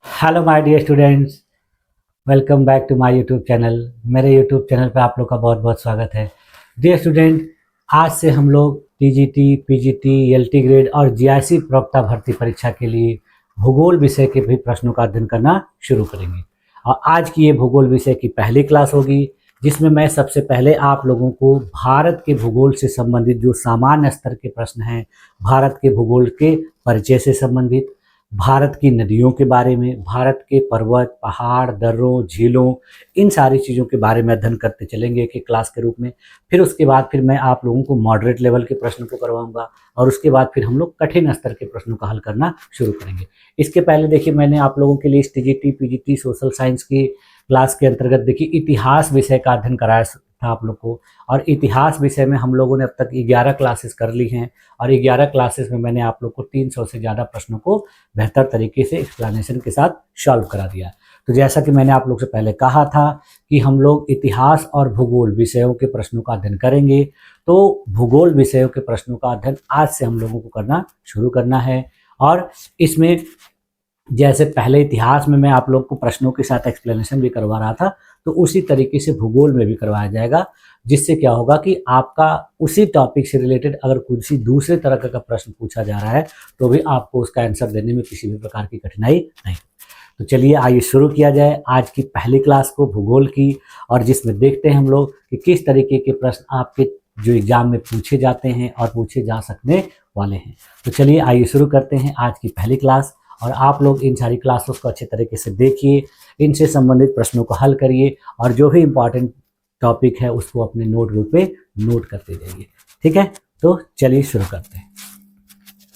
Hello my dear students, welcome back to my YouTube channel. मेरे YouTube channel पर आप लोग का बहुत बहुत स्वागत है। डियर स्टूडेंट, आज से हम लोग टीजीटी, पीजीटी, एलटी ग्रेड और जीआईसी प्रवक्ता भर्ती परीक्षा के लिए भूगोल विषय के भी प्रश्नों का अध्ययन करना शुरू करेंगे। और आज की ये भूगोल विषय की पहली क्लास होगी, जिसमें मैं सबसे पहले आप लोगों को भारत के भूगोल से संबंधित जो सामान्य स्तर के प्रश्न हैं, भारत के भूगोल के परिचय से संबंधित, भारत की नदियों के बारे में, भारत के पर्वत, पहाड़, दर्रों, झीलों, इन सारी चीज़ों के बारे में अध्ययन करते चलेंगे एक एक क्लास के रूप में। फिर उसके बाद फिर मैं आप लोगों को मॉडरेट लेवल के प्रश्नों को करवाऊंगा और उसके बाद फिर हम लोग कठिन स्तर के प्रश्नों का हल करना शुरू करेंगे। इसके पहले देखिए, मैंने आप लोगों के लिए टीजीटी, पीजीटी, सोशल साइंस की क्लास के अंतर्गत देखिए इतिहास विषय का अध्ययन कराया था आप लोग को। और इतिहास विषय में हम लोगों ने अब तक 11 क्लासेस कर ली हैं और 11 क्लासेस में मैंने आप लोग को 300 से ज़्यादा प्रश्नों को बेहतर तरीके से एक्सप्लेनेशन के साथ सॉल्व करा दिया। तो जैसा कि मैंने आप लोग से पहले कहा था कि हम लोग इतिहास और भूगोल विषयों के प्रश्नों का अध्ययन करेंगे, तो भूगोल विषयों के प्रश्नों का अध्ययन आज से हम लोगों को करना शुरू करना है। और इसमें जैसे पहले इतिहास में मैं आप लोग को प्रश्नों के साथ एक्सप्लेनेशन भी करवा रहा था, तो उसी तरीके से भूगोल में भी करवाया जाएगा, जिससे क्या होगा कि आपका उसी टॉपिक से रिलेटेड अगर किसी दूसरे तरह का प्रश्न पूछा जा रहा है तो भी आपको उसका आंसर देने में किसी भी प्रकार की कठिनाई नहीं। तो चलिए आइए शुरू किया जाए आज की पहली क्लास को भूगोल की, और जिसमें देखते हैं हम लोग कि किस तरीके के प्रश्न आपके जो एग्जाम में पूछे जाते हैं और पूछे जा सकने वाले हैं। तो चलिए आइए शुरू करते हैं आज की पहली क्लास, और आप लोग इन सारी क्लासों को अच्छे तरीके से देखिए, इनसे संबंधित प्रश्नों को हल करिए और जो भी इम्पोर्टेंट टॉपिक है उसको अपने नोटबुक पे नोट करते जाइए। ठीक है, तो चलिए शुरू करते हैं।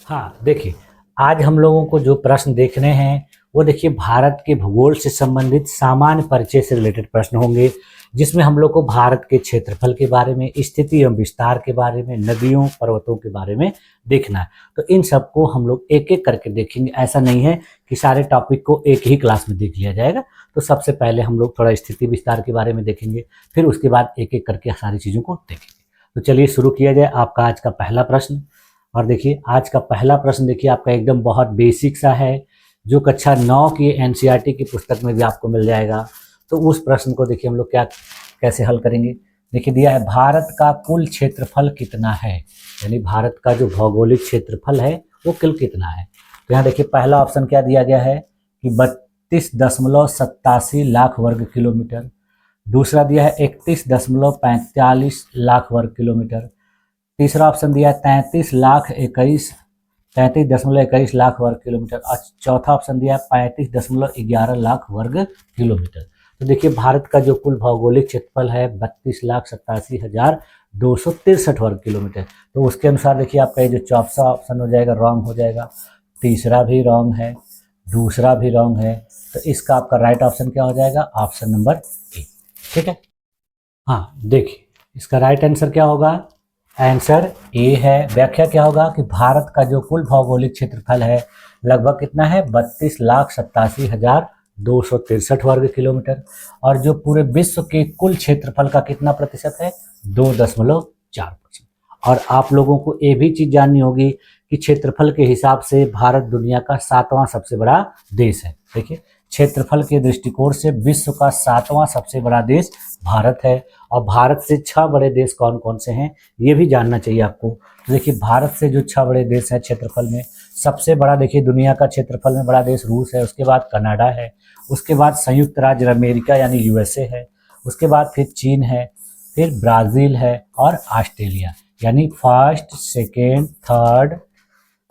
हाँ देखिए, आज हम लोगों को जो प्रश्न देखने हैं वो देखिए भारत के भूगोल से संबंधित सामान्य परिचय से रिलेटेड प्रश्न होंगे, जिसमें हम लोग को भारत के क्षेत्रफल के बारे में, स्थिति एवं विस्तार के बारे में, नदियों, पर्वतों के बारे में देखना है। तो इन सबको हम लोग एक एक करके देखेंगे। ऐसा नहीं है कि सारे टॉपिक को एक ही क्लास में देख लिया जाएगा। तो सबसे पहले हम लोग थोड़ा स्थिति विस्तार के बारे में देखेंगे, फिर उसके बाद एक एक करके सारी चीज़ों को देखेंगे। तो चलिए शुरू किया जाए आपका आज का पहला प्रश्न। और देखिए आज का पहला प्रश्न देखिए आपका एकदम बहुत बेसिक सा है, जो कक्षा 9 की एनसीईआरटी की पुस्तक में भी आपको मिल जाएगा। तो उस प्रश्न को देखिए हम लोग क्या कैसे हल करेंगे। देखिए दिया है, भारत का कुल क्षेत्रफल कितना है, यानी भारत का जो भौगोलिक क्षेत्रफल है वो कुल कितना है। तो यहाँ देखिए पहला ऑप्शन क्या दिया गया है कि 32.87 लाख वर्ग किलोमीटर। दूसरा दिया है 31.45 लाख वर्ग किलोमीटर। तीसरा ऑप्शन दिया है 33.21 लाख वर्ग किलोमीटर। और चौथा ऑप्शन दिया है 35.11 लाख वर्ग किलोमीटर। तो देखिए भारत का जो कुल भौगोलिक क्षेत्रफल है 32,87,263 वर्ग किलोमीटर। तो उसके अनुसार देखिए आपका ये जो चौथा ऑप्शन हो जाएगा रॉन्ग हो जाएगा, तीसरा भी रॉन्ग है, दूसरा भी रॉन्ग है। तो इसका आपका राइट ऑप्शन क्या हो जाएगा, ऑप्शन नंबर ए। ठीक है, हाँ देखिए इसका राइट आंसर क्या होगा, आंसर ए है। व्याख्या क्या होगा कि भारत का जो कुल भौगोलिक क्षेत्रफल है लगभग कितना है, 32,87,263 वर्ग किलोमीटर। और जो पूरे विश्व के कुल क्षेत्रफल का कितना प्रतिशत है, 2.4%। और आप लोगों को ये भी चीज़ जाननी होगी कि क्षेत्रफल के हिसाब से भारत दुनिया का 7वां सबसे बड़ा देश है। देखिए क्षेत्रफल के दृष्टिकोण से विश्व का 7वां सबसे बड़ा देश भारत है। और भारत से 6 बड़े देश कौन कौन से हैं ये भी जानना चाहिए आपको। तो देखिए भारत से जो 6 बड़े देश हैं क्षेत्रफल में, सबसे बड़ा देखिए दुनिया का क्षेत्रफल में बड़ा देश रूस है, उसके बाद कनाडा है, उसके बाद संयुक्त राज्य अमेरिका यानी यूएसए है, उसके बाद फिर चीन है, फिर ब्राज़ील है और ऑस्ट्रेलिया, यानी first, second, third,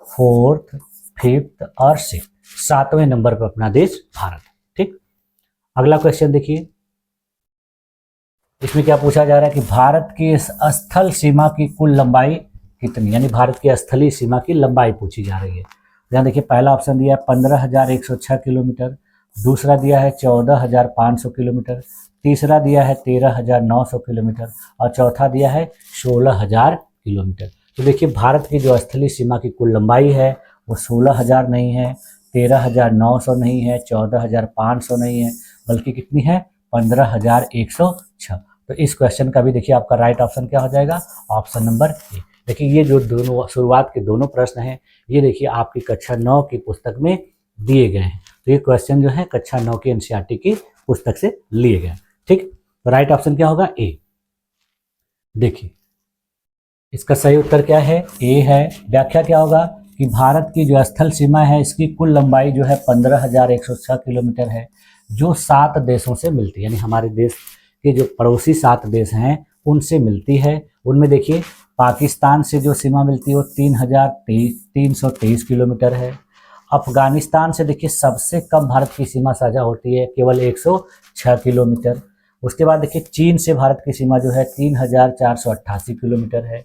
fourth, fifth और सिक्स्थ, 7वें नंबर पर अपना देश भारत है। ठीक, अगला क्वेश्चन देखिए, इसमें क्या पूछा जा रहा है कि भारत की स्थल सीमा की कुल लंबाई कितनी, यानी भारत की स्थलीय सीमा की लंबाई पूछी जा रही है। यहाँ देखिए पहला ऑप्शन दिया है 15,106 किलोमीटर, दूसरा दिया है 14,500 किलोमीटर, तीसरा दिया है 13,900 किलोमीटर और चौथा दिया है 16,000 किलोमीटर। तो देखिए भारत की जो स्थलीय सीमा की कुल लंबाई है वो 16,000 नहीं है, 13,900 नहीं है, 14,500 नहीं है, बल्कि कितनी है, 15,106। तो इस क्वेश्चन का भी देखिए आपका राइट ऑप्शन क्या हो जाएगा, ऑप्शन नंबर ए। देखिए ये जो दोनों शुरुआत के दोनों प्रश्न हैं ये देखिए आपकी कक्षा 9 की पुस्तक में दिए गए हैं। तो ये क्वेश्चन जो है कक्षा 9 की एनसीईआरटी की पुस्तक से लिए गए। ठीक, तो राइट ऑप्शन क्या होगा? ए। देखिए इसका सही उत्तर क्या है? ए है। व्याख्या क्या होगा कि भारत की जो स्थल सीमा है इसकी कुल लंबाई जो है 15,106 किलोमीटर है, जो 7 देशों से मिलती है, यानी हमारे देश के जो पड़ोसी 7 देश हैं उनसे मिलती है। उनमें देखिए पाकिस्तान से जो सीमा मिलती है वो 3,323 किलोमीटर है। अफगानिस्तान से देखिए सबसे कम भारत की सीमा साझा होती है, केवल 106 किलोमीटर। उसके बाद देखिए चीन से भारत की सीमा जो है 3,488 किलोमीटर है।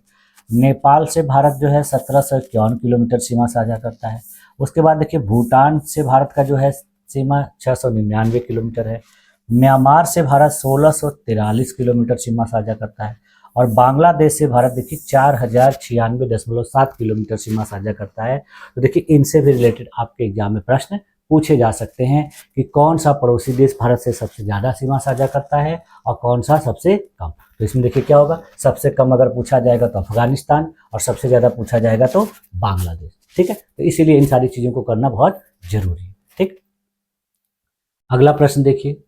नेपाल से भारत जो है 1751 किलोमीटर सीमा साझा करता है। उसके बाद देखिए भूटान से भारत का जो है सीमा 699 किलोमीटर है। म्यांमार से भारत 1643 किलोमीटर सीमा साझा करता है। और बांग्लादेश से भारत देखिए 4096.7 किलोमीटर सीमा साझा करता है। तो देखिए इनसे भी रिलेटेड आपके एग्जाम में प्रश्न पूछे जा सकते हैं कि कौन सा पड़ोसी देश भारत से सबसे ज़्यादा सीमा साझा करता है और कौन सा सबसे कम। तो इसमें देखिए क्या होगा, सबसे कम अगर पूछा जाएगा तो अफगानिस्तान और सबसे ज़्यादा पूछा जाएगा तो बांग्लादेश। ठीक है, तो इसीलिए इन सारी चीज़ों को करना बहुत जरूरी है। ठीक, अगला प्रश्न देखिए,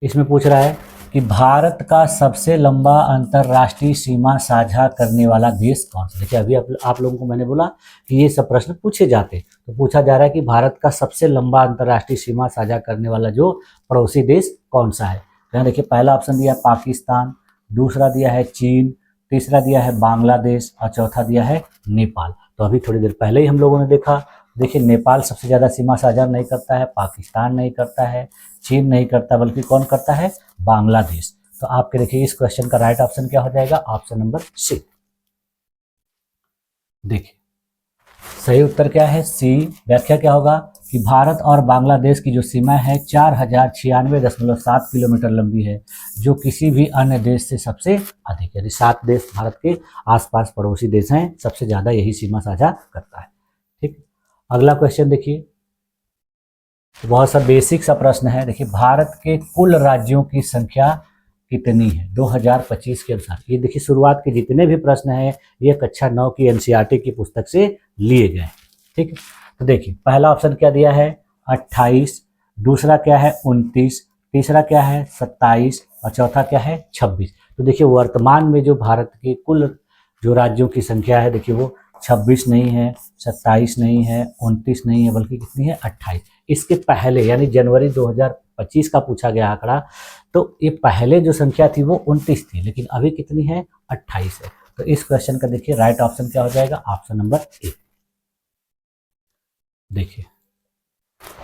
इसमें पूछ रहा है कि भारत का सबसे लंबा अंतर्राष्ट्रीय सीमा साझा करने वाला देश कौन सा। देखिए अभी आप लोगों को मैंने बोला कि ये सब प्रश्न पूछे जाते, तो पूछा जा रहा है कि भारत का सबसे लंबा अंतर्राष्ट्रीय सीमा साझा करने वाला जो पड़ोसी देश कौन सा है। तो यहाँ देखिए पहला ऑप्शन दिया है पाकिस्तान, दूसरा दिया है चीन, तीसरा दिया है बांग्लादेश और चौथा दिया है नेपाल। तो अभी थोड़ी देर पहले ही हम लोगों ने देखा, देखिए नेपाल सबसे ज़्यादा सीमा साझा नहीं करता है, पाकिस्तान नहीं करता है, चीन नहीं करता, बल्कि कौन करता है? बांग्लादेश। तो आपके देखिए इस क्वेश्चन का राइट ऑप्शन क्या हो जाएगा? Option number C. देखिए सही उत्तर क्या है? सी। व्याख्या क्या होगा कि भारत और बांग्लादेश की जो सीमा है 4096.7 किलोमीटर लंबी है, जो किसी भी अन्य देश से सबसे अधिक, यानी 7 देश भारत के आसपास पड़ोसी देश हैं, सबसे ज़्यादा यही सीमा साझा करता है। ठीक, अगला क्वेश्चन देखिए, बहुत सा बेसिक सा प्रश्न है। देखिए भारत के कुल राज्यों की संख्या कितनी है 2025 के अनुसार। ये देखिए शुरुआत के जितने भी प्रश्न हैं ये कक्षा 9 की एनसीईआरटी की पुस्तक से लिए गए। ठीक है, तो देखिए पहला ऑप्शन क्या दिया है? 28, दूसरा क्या है? 29, तीसरा क्या है? 27 और चौथा क्या है? 26। तो देखिए वर्तमान में जो भारत के कुल जो राज्यों की संख्या है, देखिए वो 26 नहीं है, 27 नहीं है, 29 नहीं है, बल्कि कितनी है? 28। इसके पहले यानी जनवरी 2025 का पूछा गया आंकड़ा, तो ये पहले जो संख्या थी वो 29 थी, लेकिन अभी कितनी है? 28 है। तो इस क्वेश्चन का देखिए राइट ऑप्शन क्या हो जाएगा? Option number A. देखिए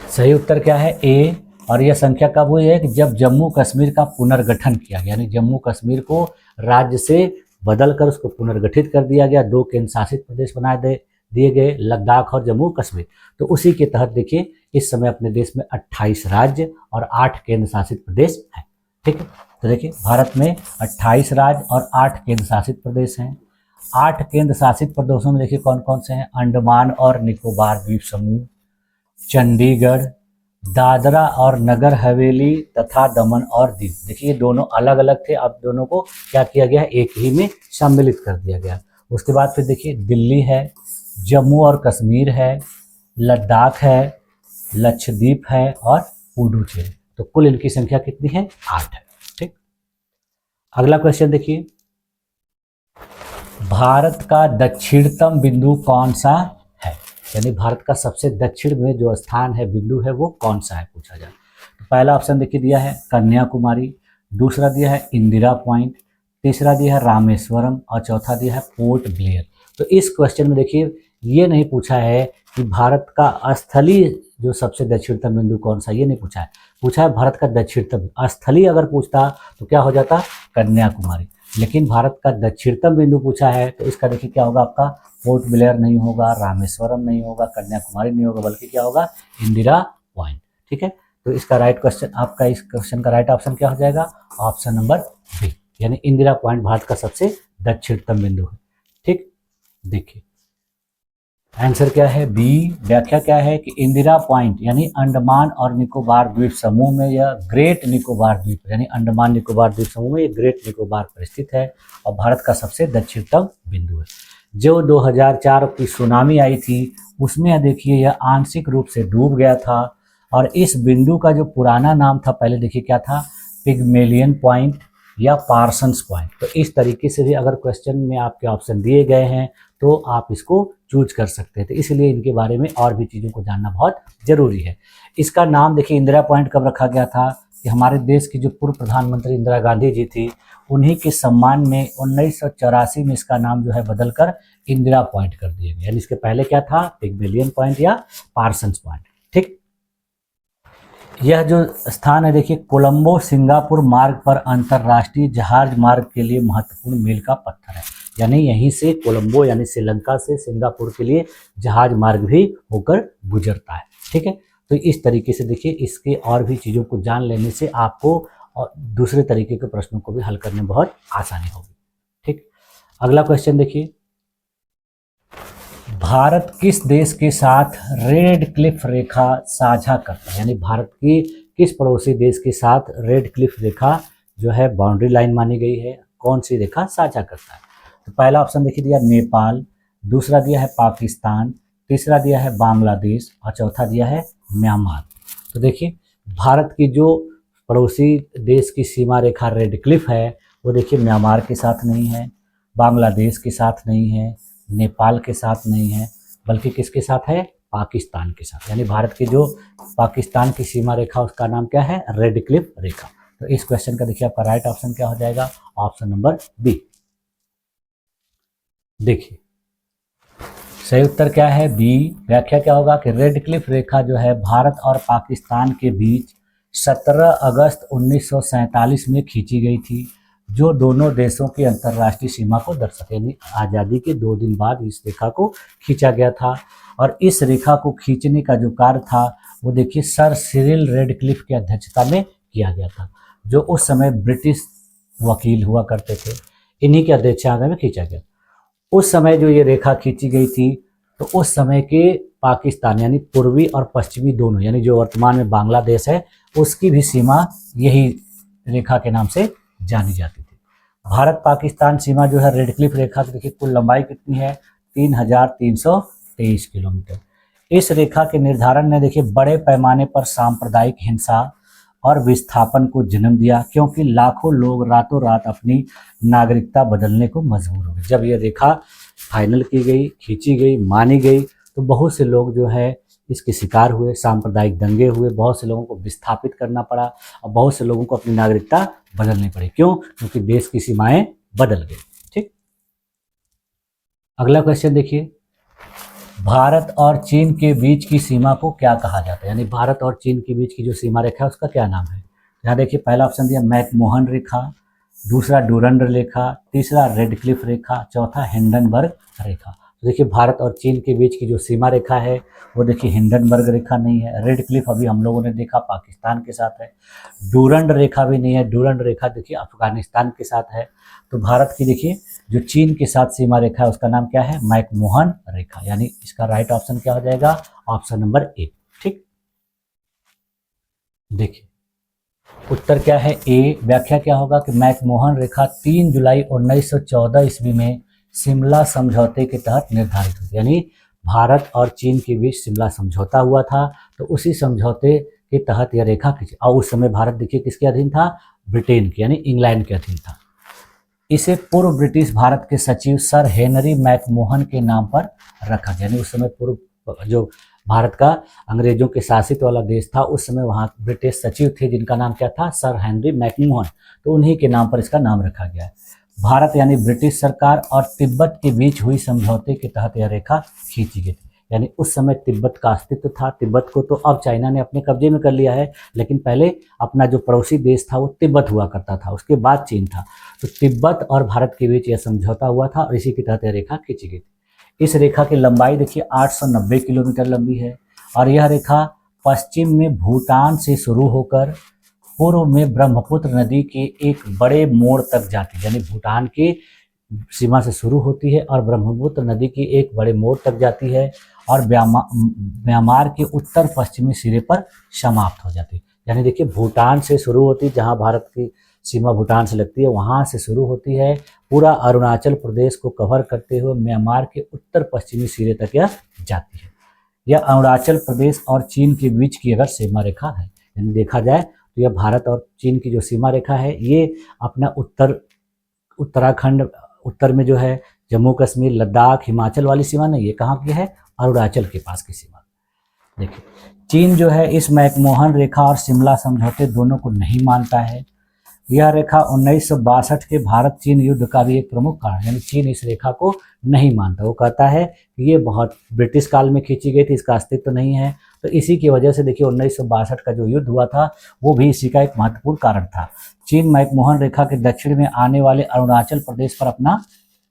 सही उत्तर क्या है? ए। और यह संख्या कब हुई है? कि जब जम्मू कश्मीर का पुनर्गठन किया गया, यानी जम्मू कश्मीर को राज्य से बदलकर उसको पुनर्गठित कर दिया गया, 2 केंद्र शासित प्रदेश बना दिए गए, लद्दाख और जम्मू कश्मीर। तो उसी के तहत देखिए इस समय अपने देश में 28 राज्य और 8 केंद्र शासित प्रदेश हैं। ठीक है, तो देखिए भारत में 28 राज्य और 8 केंद्र शासित प्रदेश हैं। 8 केंद्र शासित प्रदेशों में देखिए कौन कौन से हैं? अंडमान और निकोबार द्वीप समूह, चंडीगढ़, दादरा और नगर हवेली तथा दमन और दीव। देखिए ये दोनों अलग अलग थे, अब दोनों को क्या किया गया? एक ही में सम्मिलित कर दिया गया। उसके बाद फिर देखिए दिल्ली है, जम्मू और कश्मीर है, लद्दाख है, लक्षद्वीप है और पुडुचेरी। तो कुल इनकी संख्या कितनी है? 8 है। ठीक, अगला क्वेश्चन देखिए, भारत का दक्षिणतम बिंदु कौन सा है? यानी भारत का सबसे दक्षिण में जो स्थान है, बिंदु है, वो कौन सा है पूछा जाए। तो पहला ऑप्शन देखिए दिया है कन्याकुमारी, दूसरा दिया है इंदिरा पॉइंट, तीसरा दिया है रामेश्वरम और चौथा दिया है पोर्ट ब्लेयर। तो इस क्वेश्चन में देखिए ये नहीं पूछा है कि भारत का स्थलीय जो सबसे दक्षिणतम बिंदु कौन सा, ये नहीं पूछा है। पूछा है भारत का दक्षिणतम। स्थलीय अगर पूछता तो क्या हो जाता? कन्याकुमारी। लेकिन भारत का दक्षिणतम बिंदु पूछा है, तो इसका देखिए क्या होगा आपका? पोर्ट ब्लेयर नहीं होगा, रामेश्वरम नहीं होगा, कन्याकुमारी नहीं होगा, बल्कि क्या होगा? इंदिरा पॉइंट। ठीक है, तो इसका राइट क्वेश्चन आपका, इस क्वेश्चन का राइट ऑप्शन क्या हो जाएगा? ऑप्शन नंबर बी, यानी इंदिरा पॉइंट भारत का सबसे दक्षिणतम बिंदु है। ठीक, देखिए आंसर क्या है? बी। व्याख्या क्या है कि इंदिरा पॉइंट यानी अंडमान और निकोबार द्वीप समूह में, यह ग्रेट निकोबार द्वीप यानी अंडमान निकोबार द्वीप समूह में ये ग्रेट निकोबार पर स्थित है और भारत का सबसे दक्षिणतम बिंदु है। जो 2004 की सुनामी आई थी उसमें देखिए यह आंशिक रूप से डूब गया था। और इस बिंदु का जो पुराना नाम था पहले देखिए क्या था, पिग्मेलियन पॉइंट या पार्सन्स पॉइंट। तो इस तरीके से भी अगर क्वेश्चन में आपके ऑप्शन दिए गए हैं तो आप इसको चूज कर सकते हैं। तो इसलिए इनके बारे में और भी चीज़ों को जानना बहुत जरूरी है। इसका नाम देखिए इंदिरा पॉइंट कब रखा गया था कि हमारे देश की जो पूर्व प्रधानमंत्री इंदिरा गांधी जी थी उन्हीं के सम्मान में 1984 में इसका नाम जो है बदलकर इंदिरा पॉइंट कर दिया गया। यानी इसके पहले क्या था, पिग्मेलियन पॉइंट या पार्सन्स पॉइंट। ठीक, यह जो स्थान है देखिए कोलंबो सिंगापुर मार्ग पर अंतर्राष्ट्रीय जहाज मार्ग के लिए महत्वपूर्ण मील का पत्थर है। यानी यहीं से कोलंबो यानी श्रीलंका से सिंगापुर के लिए जहाज मार्ग भी होकर गुजरता है। ठीक है, तो इस तरीके से देखिए इसके और भी चीज़ों को जान लेने से आपको और दूसरे तरीके के प्रश्नों को भी हल करने में बहुत आसानी होगी। ठीक, अगला क्वेश्चन देखिए, भारत किस देश के साथ रेड क्लिफ रेखा साझा करता है? यानी भारत की किस पड़ोसी देश के साथ रेड क्लिफ रेखा जो है बाउंड्री लाइन मानी गई है, कौन सी रेखा साझा करता है? तो पहला ऑप्शन देखिए दिया नेपाल, दूसरा दिया है पाकिस्तान, तीसरा दिया है बांग्लादेश और चौथा दिया है म्यांमार। तो देखिए भारत की जो पड़ोसी देश की सीमा रेखा रेड क्लिफ है वो देखिए म्यांमार के साथ नहीं है, बांग्लादेश के साथ नहीं है, नेपाल के साथ नहीं है, बल्कि किसके साथ है, पाकिस्तान के साथ। यानी भारत की जो पाकिस्तान की सीमा रेखा उसका नाम क्या है, रेड क्लिफ रेखा। तो इस क्वेश्चन का देखिए आपका राइट ऑप्शन क्या हो जाएगा, ऑप्शन नंबर बी। देखिए सही उत्तर क्या है, बी। व्याख्या क्या होगा कि रेड क्लिफ रेखा जो है भारत और पाकिस्तान के बीच 17 अगस्त 1947 में खींची गई थी, जो दोनों देशों की अंतर्राष्ट्रीय सीमा को दर्शाती। यानी आज़ादी के 2 दिन बाद इस रेखा को खींचा गया था। और इस रेखा को खींचने का जो कार्य था वो देखिए सर सिरिल रेडक्लिफ की अध्यक्षता में किया गया था, जो उस समय ब्रिटिश वकील हुआ करते थे। इन्हीं की अध्यक्षता में खींचा गया। उस समय जो ये रेखा खींची गई थी तो उस समय के पाकिस्तान यानी पूर्वी और पश्चिमी दोनों, यानी जो वर्तमान में बांग्लादेश है उसकी भी सीमा यही रेखा के नाम से जानी जाती थी। भारत पाकिस्तान सीमा जो है रेड क्लिफ रेखा की देखिए कुल लंबाई कितनी है, 3323 किलोमीटर। इस रेखा के निर्धारण ने देखिए बड़े पैमाने पर सांप्रदायिक हिंसा और विस्थापन को जन्म दिया, क्योंकि लाखों लोग रातों रात अपनी नागरिकता बदलने को मजबूर हो गए। जब यह रेखा फाइनल की गई, खींची गई, मानी गई, तो बहुत से लोग जो है इसके शिकार हुए, सांप्रदायिक दंगे हुए, बहुत से लोगों को विस्थापित करना पड़ा और बहुत से लोगों को अपनी नागरिकता बदलनी पड़ी। क्यों? क्योंकि देश की सीमाएं बदल गई। ठीक, अगला क्वेश्चन देखिए, भारत और चीन के बीच की सीमा को क्या कहा जाता है? यानी भारत और चीन के बीच की जो सीमा रेखा है उसका क्या नाम है? यहाँ देखिए पहला ऑप्शन दिया मैकमोहन रेखा, दूसरा डूरंड रेखा, तीसरा रेडक्लिफ रेखा, चौथा हिंडनबर्ग रेखा। तो देखिए भारत और चीन के बीच की जो सीमा रेखा है वो देखिए हिंडनबर्ग रेखा नहीं है, रेड क्लिफ अभी हम लोगों ने देखा पाकिस्तान के साथ है, डूरंड रेखा भी नहीं है, डूरंड रेखा देखिए अफगानिस्तान के साथ है। तो भारत की देखिए जो चीन के साथ सीमा रेखा है उसका नाम क्या है, मैकमोहन रेखा। यानी इसका राइट ऑप्शन क्या हो जाएगा, ऑप्शन नंबर ए। ठीक, देखिए उत्तर क्या है, ए। व्याख्या क्या होगा कि मैकमोहन रेखा 3 जुलाई 1914 ईस्वी में शिमला समझौते के तहत निर्धारित हुई। यानी भारत और चीन के बीच शिमला समझौता हुआ था, तो उसी समझौते के तहत यह रेखा खींची। और उस समय भारत देखिए किसके अधीन था, ब्रिटेन के यानी इंग्लैंड के अधीन था। इसे पूर्व ब्रिटिश भारत के सचिव सर हेनरी मैकमोहन के नाम पर रखा गया। यानी उस समय पूर्व जो भारत का अंग्रेजों के शासित वाला देश था उस समय वहाँ ब्रिटिश सचिव थे जिनका नाम क्या था, सर हेनरी मैकमोहन। तो उन्हीं के नाम पर इसका नाम रखा गया है। भारत यानी ब्रिटिश सरकार और तिब्बत के बीच हुई समझौते के तहत यह रेखा खींची गई थी। यानी उस समय तिब्बत का अस्तित्व था। तिब्बत को तो अब चाइना ने अपने कब्जे में कर लिया है, लेकिन पहले अपना जो पड़ोसी देश था वो तिब्बत हुआ करता था, उसके बाद चीन था। तो तिब्बत और भारत के बीच यह समझौता हुआ था और इसी के तहत यह रेखा खींची गई थी। इस रेखा की लंबाई देखिए 890 किलोमीटर लंबी है और यह रेखा पश्चिम में भूटान से शुरू होकर पूर्व में ब्रह्मपुत्र नदी के एक बड़े मोड़ तक जाती है। यानी भूटान की सीमा से शुरू होती है और ब्रह्मपुत्र नदी की एक बड़े मोड़ तक जाती है और म्यांमार के उत्तर पश्चिमी सिरे पर समाप्त हो जाती है। यानी देखिए भूटान से शुरू होती, जहां भारत की सीमा भूटान से लगती है, वहाँ से शुरू होती है, पूरा अरुणाचल प्रदेश को कवर करते हुए म्यांमार के उत्तर पश्चिमी सिरे तक यह जाती है। यह अरुणाचल प्रदेश और चीन के बीच की अगर सीमा रेखा है, यानी देखा जाए तो यह भारत और चीन की जो सीमा रेखा है, ये अपना उत्तराखंड, उत्तर में जो है जम्मू कश्मीर, लद्दाख, हिमाचल वाली सीमा नहीं, ये कहाँ की है, अरुणाचल के पास की सीमा। देखिए, चीन जो है इस मैकमोहन रेखा और शिमला समझौते दोनों को नहीं मानता है। यह रेखा 1962 के भारत चीन युद्ध का भी एक प्रमुख कारण, यानी चीन इस रेखा को नहीं मानता। वो कहता है कि ये बहुत ब्रिटिश काल में खींची गई थी, इसका अस्तित्व तो नहीं है। तो इसी की वजह से देखिए 1962 का जो युद्ध हुआ था वो भी इसी का एक महत्वपूर्ण कारण था। चीन मैकमोहन रेखा के दक्षिण में आने वाले अरुणाचल प्रदेश पर अपना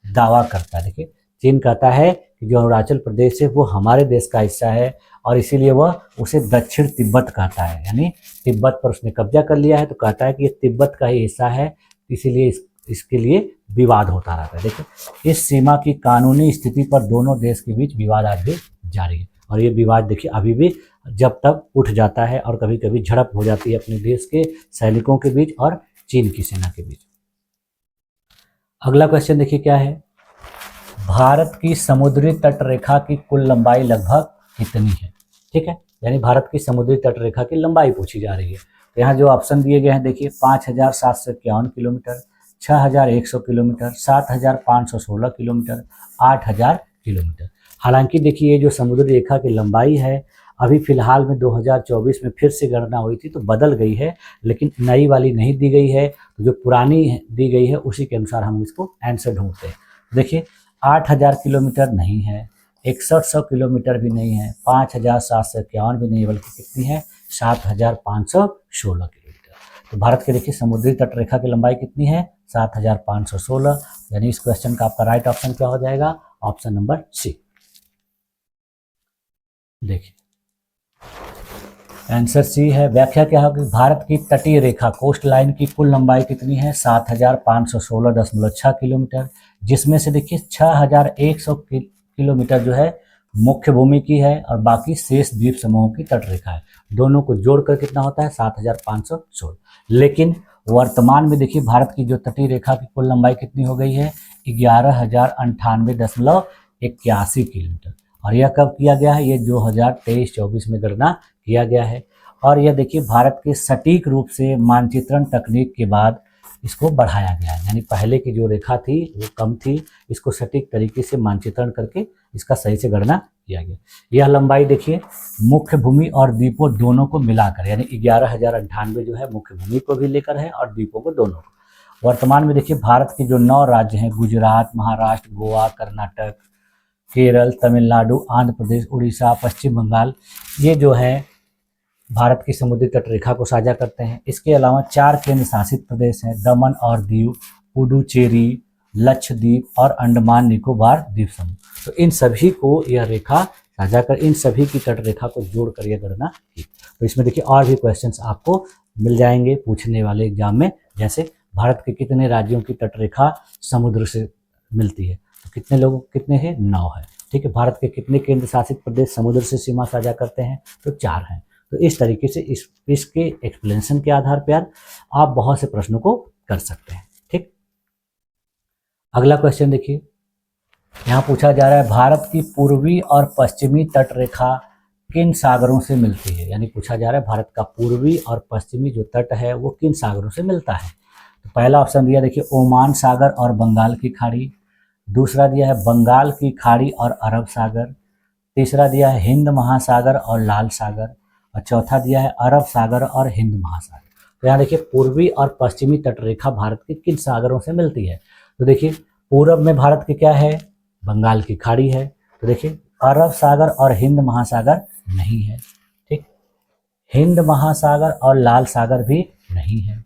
दावा करता है। देखिए, चीन कहता है कि जो अरुणाचल प्रदेश है वो हमारे देश का हिस्सा है और इसीलिए वह उसे दक्षिण तिब्बत कहता है, यानी तिब्बत पर उसने कब्जा कर लिया है, तो कहता है कि ये तिब्बत का ही हिस्सा है, इसीलिए इसके लिए विवाद होता रहता है। देखिए, इस सीमा की कानूनी स्थिति पर दोनों देश के बीच विवाद आज भी जारी है और ये विवाद देखिए अभी भी जब तक उठ जाता है और कभी कभी झड़प हो जाती है अपने देश के सैनिकों के बीच और चीन की सेना के बीच। अगला क्वेश्चन देखिए क्या है, भारत की समुद्री तट रेखा की कुल लंबाई लगभग कितनी है। ठीक है, यानी भारत की समुद्री तट रेखा की लंबाई पूछी जा रही है। तो यहाँ जो ऑप्शन दिए गए हैं देखिए, 5751 किलोमीटर, 6100 किलोमीटर, 7516 किलोमीटर, 8000 किलोमीटर। हालांकि देखिए ये जो समुद्री रेखा की लंबाई है अभी फिलहाल में 2024 में फिर से गणना हुई थी तो बदल गई है, लेकिन नई वाली नहीं दी गई है। तो जो पुरानी दी गई है उसी के अनुसार हम इसको आंसर ढूंढते हैं। देखिए, 8000 किलोमीटर नहीं है, 6100 किलोमीटर भी नहीं है, 5751 भी नहीं, बल्कि कितनी है, 7516 किलोमीटर। तो भारत के देखिए समुद्री तट रेखा की लंबाई कितनी है, 7516, यानी इस क्वेश्चन का आपका राइट ऑप्शन क्या हो जाएगा, ऑप्शन नंबर सी। देखिए आंसर सी है। व्याख्या क्या होगी, भारत की तटीय रेखा कोस्ट लाइन की कुल लंबाई कितनी है, 7516.6 किलोमीटर, जिसमें से देखिए 6100 किलोमीटर जो है मुख्य भूमि की है और बाकी शेष द्वीप समूहों की तट रेखा है। दोनों को जोड़कर कितना होता है, 7516। लेकिन वर्तमान में देखिए भारत की जो तटीय रेखा की कुल लंबाई कितनी हो गई है, 11,098.81 किलोमीटर। और यह कब किया गया है, ये 2023-24 में गणना किया गया है। और यह देखिए भारत के सटीक रूप से मानचित्रण तकनीक के बाद इसको बढ़ाया गया है, यानी पहले की जो रेखा थी वो कम थी, इसको सटीक तरीके से मानचित्रण करके इसका सही से गणना किया गया। यह लंबाई देखिए मुख्य भूमि और द्वीपों दोनों को मिलाकर, यानी 11,098 जो है मुख्य भूमि को भी लेकर है और द्वीपों को दोनों को। वर्तमान में देखिए भारत के जो 9 राज्य हैं, गुजरात, महाराष्ट्र, गोवा, कर्नाटक, केरल, तमिलनाडु, आंध्र प्रदेश, उड़ीसा, पश्चिम बंगाल, ये जो है भारत की समुद्री तट रेखा को साझा करते हैं। इसके अलावा 4 केंद्र शासित प्रदेश हैं, दमन और दीव, पुडुचेरी, लक्षद्वीप और अंडमान निकोबार द्वीप समूह। तो इन सभी को यह रेखा साझा कर, इन सभी की तट रेखा को जोड़कर यह गणना की। तो इसमें देखिए और भी क्वेश्चंस आपको मिल जाएंगे पूछने वाले एग्जाम में, जैसे भारत के कितने राज्यों की तट रेखा समुद्र से मिलती है, तो कितने लोग कितने हैं, 9 है। ठीक है, भारत के कितने केंद्र शासित प्रदेश समुद्र से सीमा साझा करते हैं, तो 4 हैं। तो इस तरीके से इसके एक्सप्लेनेशन के आधार पर आप बहुत से प्रश्नों को कर सकते हैं। ठीक, अगला क्वेश्चन देखिए, यहाँ पूछा जा रहा है भारत की पूर्वी और पश्चिमी तट रेखा किन सागरों से मिलती है, यानी पूछा जा रहा है भारत का पूर्वी और पश्चिमी जो तट है वो किन सागरों से मिलता है। तो पहला ऑप्शन दिया देखिए ओमान सागर और बंगाल की खाड़ी, दूसरा दिया है बंगाल की खाड़ी और अरब सागर, तीसरा दिया है हिंद महासागर और लाल सागर, और चौथा दिया है अरब सागर और हिंद महासागर। तो यहाँ देखिए पूर्वी और पश्चिमी तट रेखा भारत के किन सागरों से मिलती है। तो देखिए पूरब में भारत के क्या है, बंगाल की खाड़ी है, तो देखिए अरब सागर और हिंद महासागर नहीं है। ठीक, हिंद महासागर और लाल सागर भी नहीं है,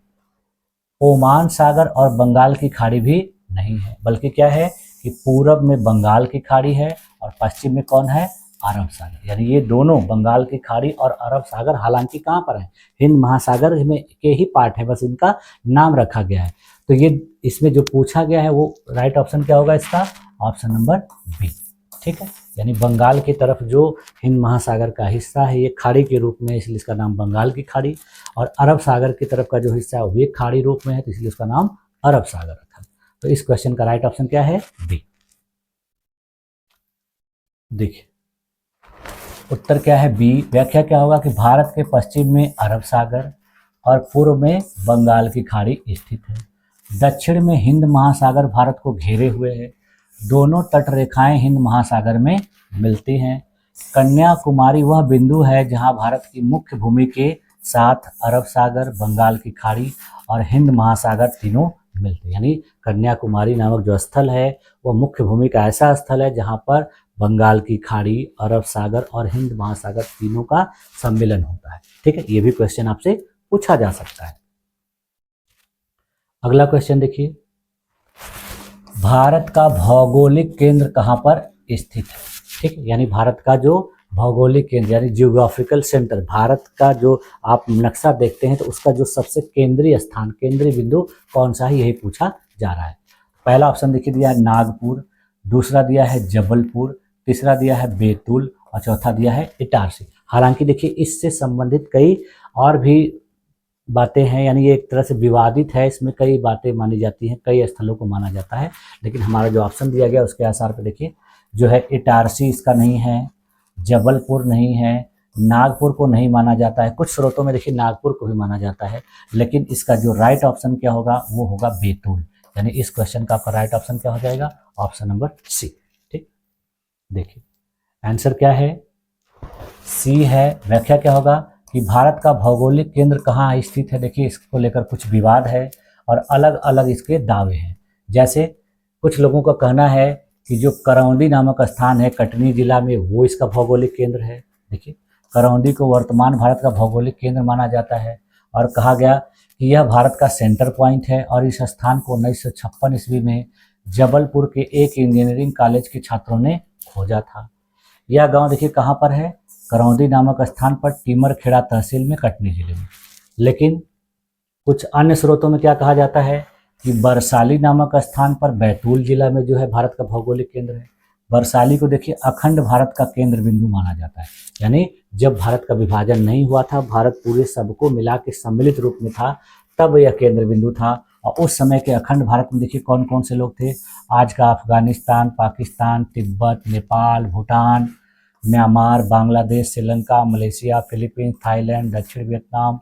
ओमान सागर और बंगाल की खाड़ी भी नहीं है, बल्कि क्या है कि पूरब में बंगाल की खाड़ी है और पश्चिम में कौन है, अरब सागर। यानी ये दोनों बंगाल की खाड़ी और अरब सागर हालांकि कहाँ पर है, हिंद महासागर में के ही पार्ट है, बस इनका नाम रखा गया है। तो ये इसमें जो पूछा गया है वो राइट ऑप्शन क्या होगा इसका, ऑप्शन नंबर बी। ठीक है, यानी बंगाल की तरफ जो हिंद महासागर का हिस्सा है ये खाड़ी के रूप में, इसलिए इसका नाम बंगाल की खाड़ी। और अरब सागर की तरफ का जो हिस्सा है वो भी खाड़ी रूप में है, तो इसलिए उसका नाम अरब सागर रखा। तो इस क्वेश्चन का राइट ऑप्शन क्या है? बी। देखिए उत्तर क्या है? बी। व्याख्या क्या होगा कि भारत के पश्चिम में अरब सागर और पूर्व में बंगाल की खाड़ी स्थित है। दक्षिण में हिंद महासागर भारत को घेरे हुए है। दोनों तट रेखाएं हिंद महासागर में मिलती हैं। कन्याकुमारी वह बिंदु है जहां भारत की मुख्य भूमि के साथ अरब सागर, बंगाल की खाड़ी और हिंद महासागर तीनों मिलते हैं। यानी कन्याकुमारी नामक जो स्थल है वो मुख्य भूमि का ऐसा स्थल है जहां पर बंगाल की खाड़ी, अरब सागर और हिंद महासागर तीनों का सम्मिलन होता है। ठीक है, ये भी क्वेश्चन आपसे पूछा जा सकता है। अगला क्वेश्चन देखिए, भारत का भौगोलिक केंद्र कहाँ पर स्थित है? ठीक है, यानी भारत का जो भौगोलिक केंद्र यानी जियोग्राफिकल सेंटर, भारत का जो आप नक्शा देखते हैं तो उसका जो सबसे केंद्रीय स्थान, केंद्रीय बिंदु कौन सा है, यही पूछा जा रहा है। पहला ऑप्शन देखिए दिया है नागपुर, दूसरा दिया है जबलपुर, तीसरा दिया है बैतूल और चौथा दिया है इटारसी। हालांकि देखिए इससे संबंधित कई और भी बातें हैं, यानी ये एक तरह से विवादित है, इसमें कई बातें मानी जाती हैं, कई स्थलों को माना जाता है, लेकिन हमारा जो ऑप्शन दिया गया उसके आधार पर देखिए जो है इटारसी इसका नहीं है, जबलपुर नहीं है, नागपुर को नहीं माना जाता है, कुछ स्रोतों में देखिए नागपुर को भी माना जाता है, लेकिन इसका जो राइट ऑप्शन क्या होगा वो होगा बैतूल। यानी इस क्वेश्चन का आपका राइट ऑप्शन क्या हो जाएगा? Option number C. ठीक, देखिए आंसर क्या है? सी है। व्याख्या क्या होगा कि भारत का भौगोलिक केंद्र कहाँ स्थित है? देखिए इसको लेकर कुछ विवाद है और अलग अलग इसके दावे हैं। जैसे कुछ लोगों का कहना है कि जो करौंदी नामक स्थान है कटनी जिला में वो इसका भौगोलिक केंद्र है। देखिए करौंदी को वर्तमान भारत का भौगोलिक केंद्र माना जाता है और कहा गया कि यह भारत का सेंटर पॉइंट है और इस स्थान को 1956 ईस्वी में जबलपुर के एक इंजीनियरिंग कॉलेज के छात्रों ने खोजा था। यह गांव देखिए कहाँ पर है? करौंदी नामक स्थान पर, टीमरखेड़ा तहसील में, कटनी जिले में। लेकिन कुछ अन्य स्रोतों में क्या कहा जाता है कि बरसाली नामक स्थान पर बैतूल जिला में जो है भारत का भौगोलिक केंद्र है। बरसाली को देखिए अखंड भारत का केंद्र बिंदु माना जाता है, यानी जब भारत का विभाजन नहीं हुआ था, भारत पूरे सबको मिला के सम्मिलित रूप में था, तब यह केंद्र बिंदु था। और उस समय के अखंड भारत में देखिए कौन कौन से लोग थे? आज का Afghanistan, Pakistan, Tibet, Nepal, Bhutan, Myanmar, Bangladesh, Sri Lanka, Malaysia, Philippines, Thailand, दक्षिण वियतनाम,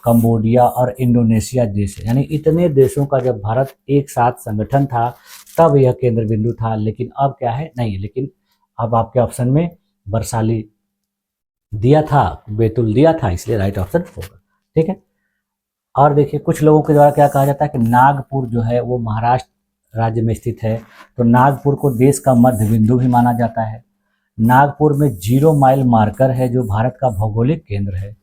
कंबोडिया और इंडोनेशिया देश। यानी इतने देशों का जब भारत एक साथ संगठन था तब यह केंद्र बिंदु था, लेकिन अब क्या है? नहीं, लेकिन अब आपके ऑप्शन में बरसाली दिया था, बैतूल दिया था, इसलिए राइट ऑप्शन होगा। ठीक है, और देखिए कुछ लोगों के द्वारा क्या कहा जाता है कि नागपुर जो है वो महाराष्ट्र राज्य में स्थित है, तो नागपुर को देश का मध्य बिंदु भी माना जाता है। नागपुर में 0 माइल मार्कर है जो भारत का भौगोलिक केंद्र है।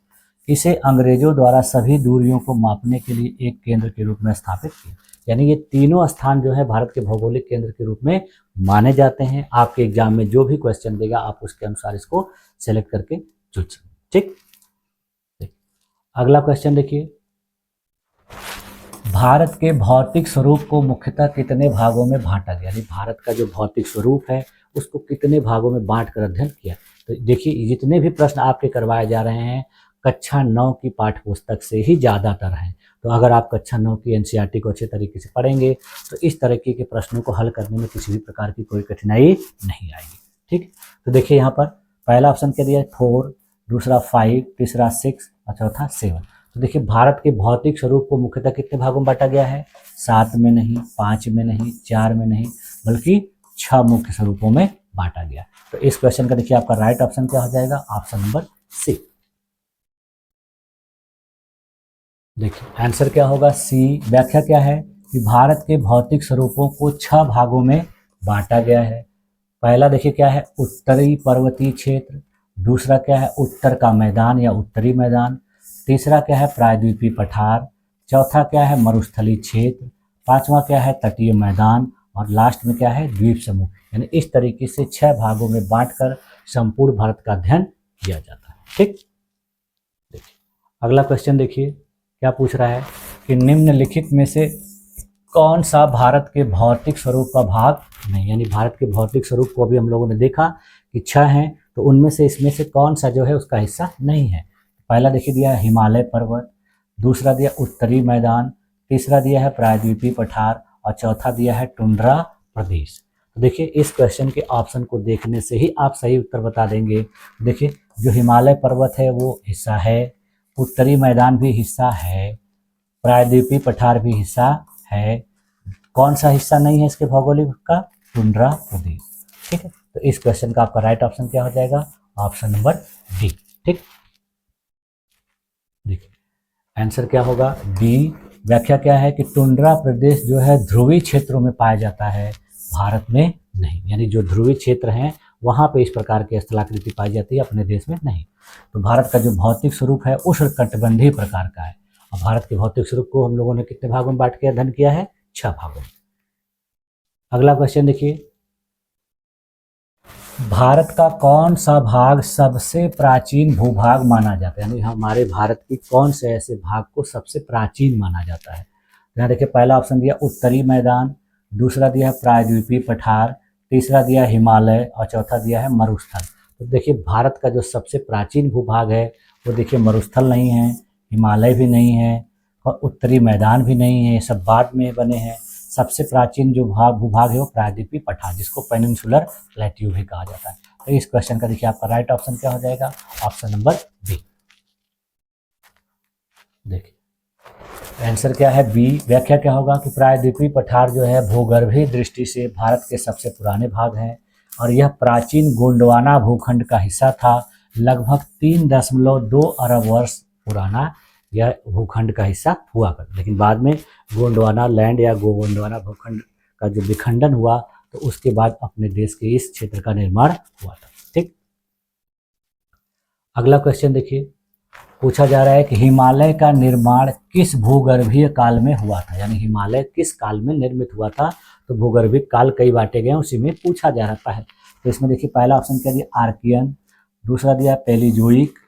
इसे अंग्रेजों द्वारा सभी दूरियों को मापने के लिए एक केंद्र के रूप में स्थापित किया। यानी ये तीनों स्थान जो है भारत के भौगोलिक केंद्र के रूप में माने जाते हैं। आपके एग्जाम में जो भी क्वेश्चन देगा आप उसके अनुसार इसको सेलेक्ट करके चूजिए। ठीक, अगला क्वेश्चन देखिए, भारत के भौतिक स्वरूप को मुख्यतः कितने भागों में बांटा गया? यानी भारत का जो भौतिक स्वरूप है उसको कितने भागों में बांटकर अध्ययन किया? तो देखिए जितने भी प्रश्न आपके करवाए जा रहे हैं कक्षा 9 की पाठ्य पुस्तक से ही ज़्यादातर हैं। तो अगर आप कक्षा 9 की एनसीईआरटी को अच्छे तरीके से पढ़ेंगे तो इस तरीके के प्रश्नों को हल करने में किसी भी प्रकार की कोई कठिनाई नहीं आएगी। ठीक, तो देखिए यहाँ पर पहला ऑप्शन क्या दिया है? 4, दूसरा 5, तीसरा 6 और चौथा 7। तो देखिए भारत के भौतिक स्वरूप को मुख्यतः कितने भागों में बांटा गया है? 7 में नहीं, 5 में नहीं, 4 में नहीं, बल्कि 6 मुख्य स्वरूपों में बांटा गया। तो इस क्वेश्चन का देखिए आपका राइट ऑप्शन क्या हो जाएगा? Option number C. देखिए आंसर क्या होगा? सी। व्याख्या क्या है कि भारत के भौतिक स्वरूपों को 6 भागों में बांटा गया है। पहला देखिए क्या है? उत्तरी पर्वतीय क्षेत्र, दूसरा क्या है? उत्तर का मैदान या उत्तरी मैदान, तीसरा क्या है? प्रायद्वीपीय पठार, चौथा क्या है? मरुस्थलीय क्षेत्र, पांचवा क्या है? तटीय मैदान और लास्ट में क्या है? द्वीप समूह। यानी इस तरीके से 6 भागों में बांटकर संपूर्ण भारत का अध्ययन किया जाता है। ठीक, देखिए अगला क्वेश्चन देखिए क्या पूछ रहा है कि निम्नलिखित में से कौन सा भारत के भौतिक स्वरूप का भाग नहीं, यानी भारत के भौतिक स्वरूप को अभी हम लोगों ने देखा कि 6 हैं, तो उनमें से इसमें से कौन सा जो है उसका हिस्सा नहीं है। पहला देखिए दिया है हिमालय पर्वत, दूसरा दिया उत्तरी मैदान, तीसरा दिया है प्रायद्वीपीय पठार और चौथा दिया है टुंड्रा प्रदेश। तो देखिए इस क्वेश्चन के ऑप्शन को देखने से ही आप सही उत्तर बता देंगे। देखिए जो हिमालय पर्वत है वो हिस्सा है, उत्तरी मैदान भी हिस्सा है, प्रायद्वीपीय पठार भी हिस्सा है, कौन सा हिस्सा नहीं है इसके भौगोलिक का? टुंड्रा प्रदेश। ठीक है, तो इस क्वेश्चन का आपका राइट ऑप्शन क्या हो जाएगा? Option number D. ठीक, देखिए आंसर क्या होगा? डी। व्याख्या क्या है कि टुंड्रा प्रदेश जो है ध्रुवीय क्षेत्रों में पाया जाता है, भारत में नहीं, यानी जो ध्रुवीय क्षेत्र हैं वहाँ पे इस प्रकार की स्थलाकृति पाई जाती है, अपने देश में नहीं। तो भारत का जो भौतिक स्वरूप है उष्णकटिबंधीय प्रकार का है। और भारत के भौतिक स्वरूप को हम लोगों ने कितने भागों में बांट के अध्ययन किया है? 6 भागों में। अगला क्वेश्चन देखिए, भारत का कौन सा भाग सबसे प्राचीन भूभाग माना जाता है, यानी हमारे भारत की कौन से ऐसे भाग को सबसे प्राचीन माना जाता है? यहाँ देखिए पहला ऑप्शन दिया उत्तरी मैदान, दूसरा दिया है प्रायद्वीपीय पठार, तीसरा दिया है हिमालय और चौथा दिया है मरुस्थल। तो देखिए भारत का जो सबसे प्राचीन भूभाग है वो देखिए मरुस्थल नहीं है, हिमालय भी नहीं है और उत्तरी मैदान भी नहीं है, ये सब बाद में बने हैं। सबसे प्राचीन जो भूभाग है वो प्रायद्वीपीय पठार, जिसको पेनिनसुलर प्लेट्यू भी कहा जाता है। तो इस क्वेश्चन का देखिए आपका राइट ऑप्शन क्या हो जाएगा? Option number B. देखिए आंसर क्या है? बी। व्याख्या क्या होगा कि प्रायद्वीपीय पठार जो है भूगर्भीय दृष्टि से भारत के सबसे पुराने भाग हैं और यह प्राचीन गोंडवाना भूखंड का हिस्सा था। लगभग 3.2 अरब वर्ष पुराना यह भूखंड का हिस्सा हुआ करता, लेकिन बाद में गोंडवाना लैंड या गोंडवाना भूखंड का जो विखंडन हुआ तो उसके बाद अपने देश के इस क्षेत्र का निर्माण हुआ था। ठीक, अगला क्वेश्चन देखिए, पूछा जा रहा है कि हिमालय का निर्माण किस भूगर्भीय काल में हुआ था, यानी हिमालय किस काल में निर्मित हुआ था? तो भूगर्भीय काल कई बांटे गए, उसी में पूछा जा रहा है। तो इसमें देखिए पहला ऑप्शन क्या दिया? आर्कियन, दूसरा दिया पेलिजोइक,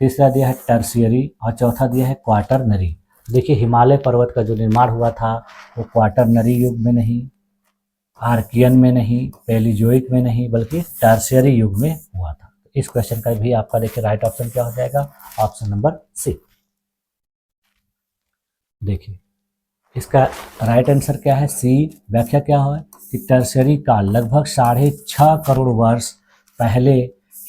तीसरा दिया है टर्शियरी और चौथा दिया है क्वाटरनरी। देखिए हिमालय पर्वत का जो निर्माण हुआ था वो क्वाटरनरी युग में नहीं, आर्कियन में नहीं, पेलिजोइक में नहीं, बल्कि टर्शियरी युग में हुआ था। इस क्वेश्चन का भी आपका देखिए राइट ऑप्शन क्या हो जाएगा? Option number C. देखिए इसका राइट आंसर क्या है? सी। व्याख्या क्या है कि टर्शियरी काल लगभग 6.5 करोड़ वर्ष पहले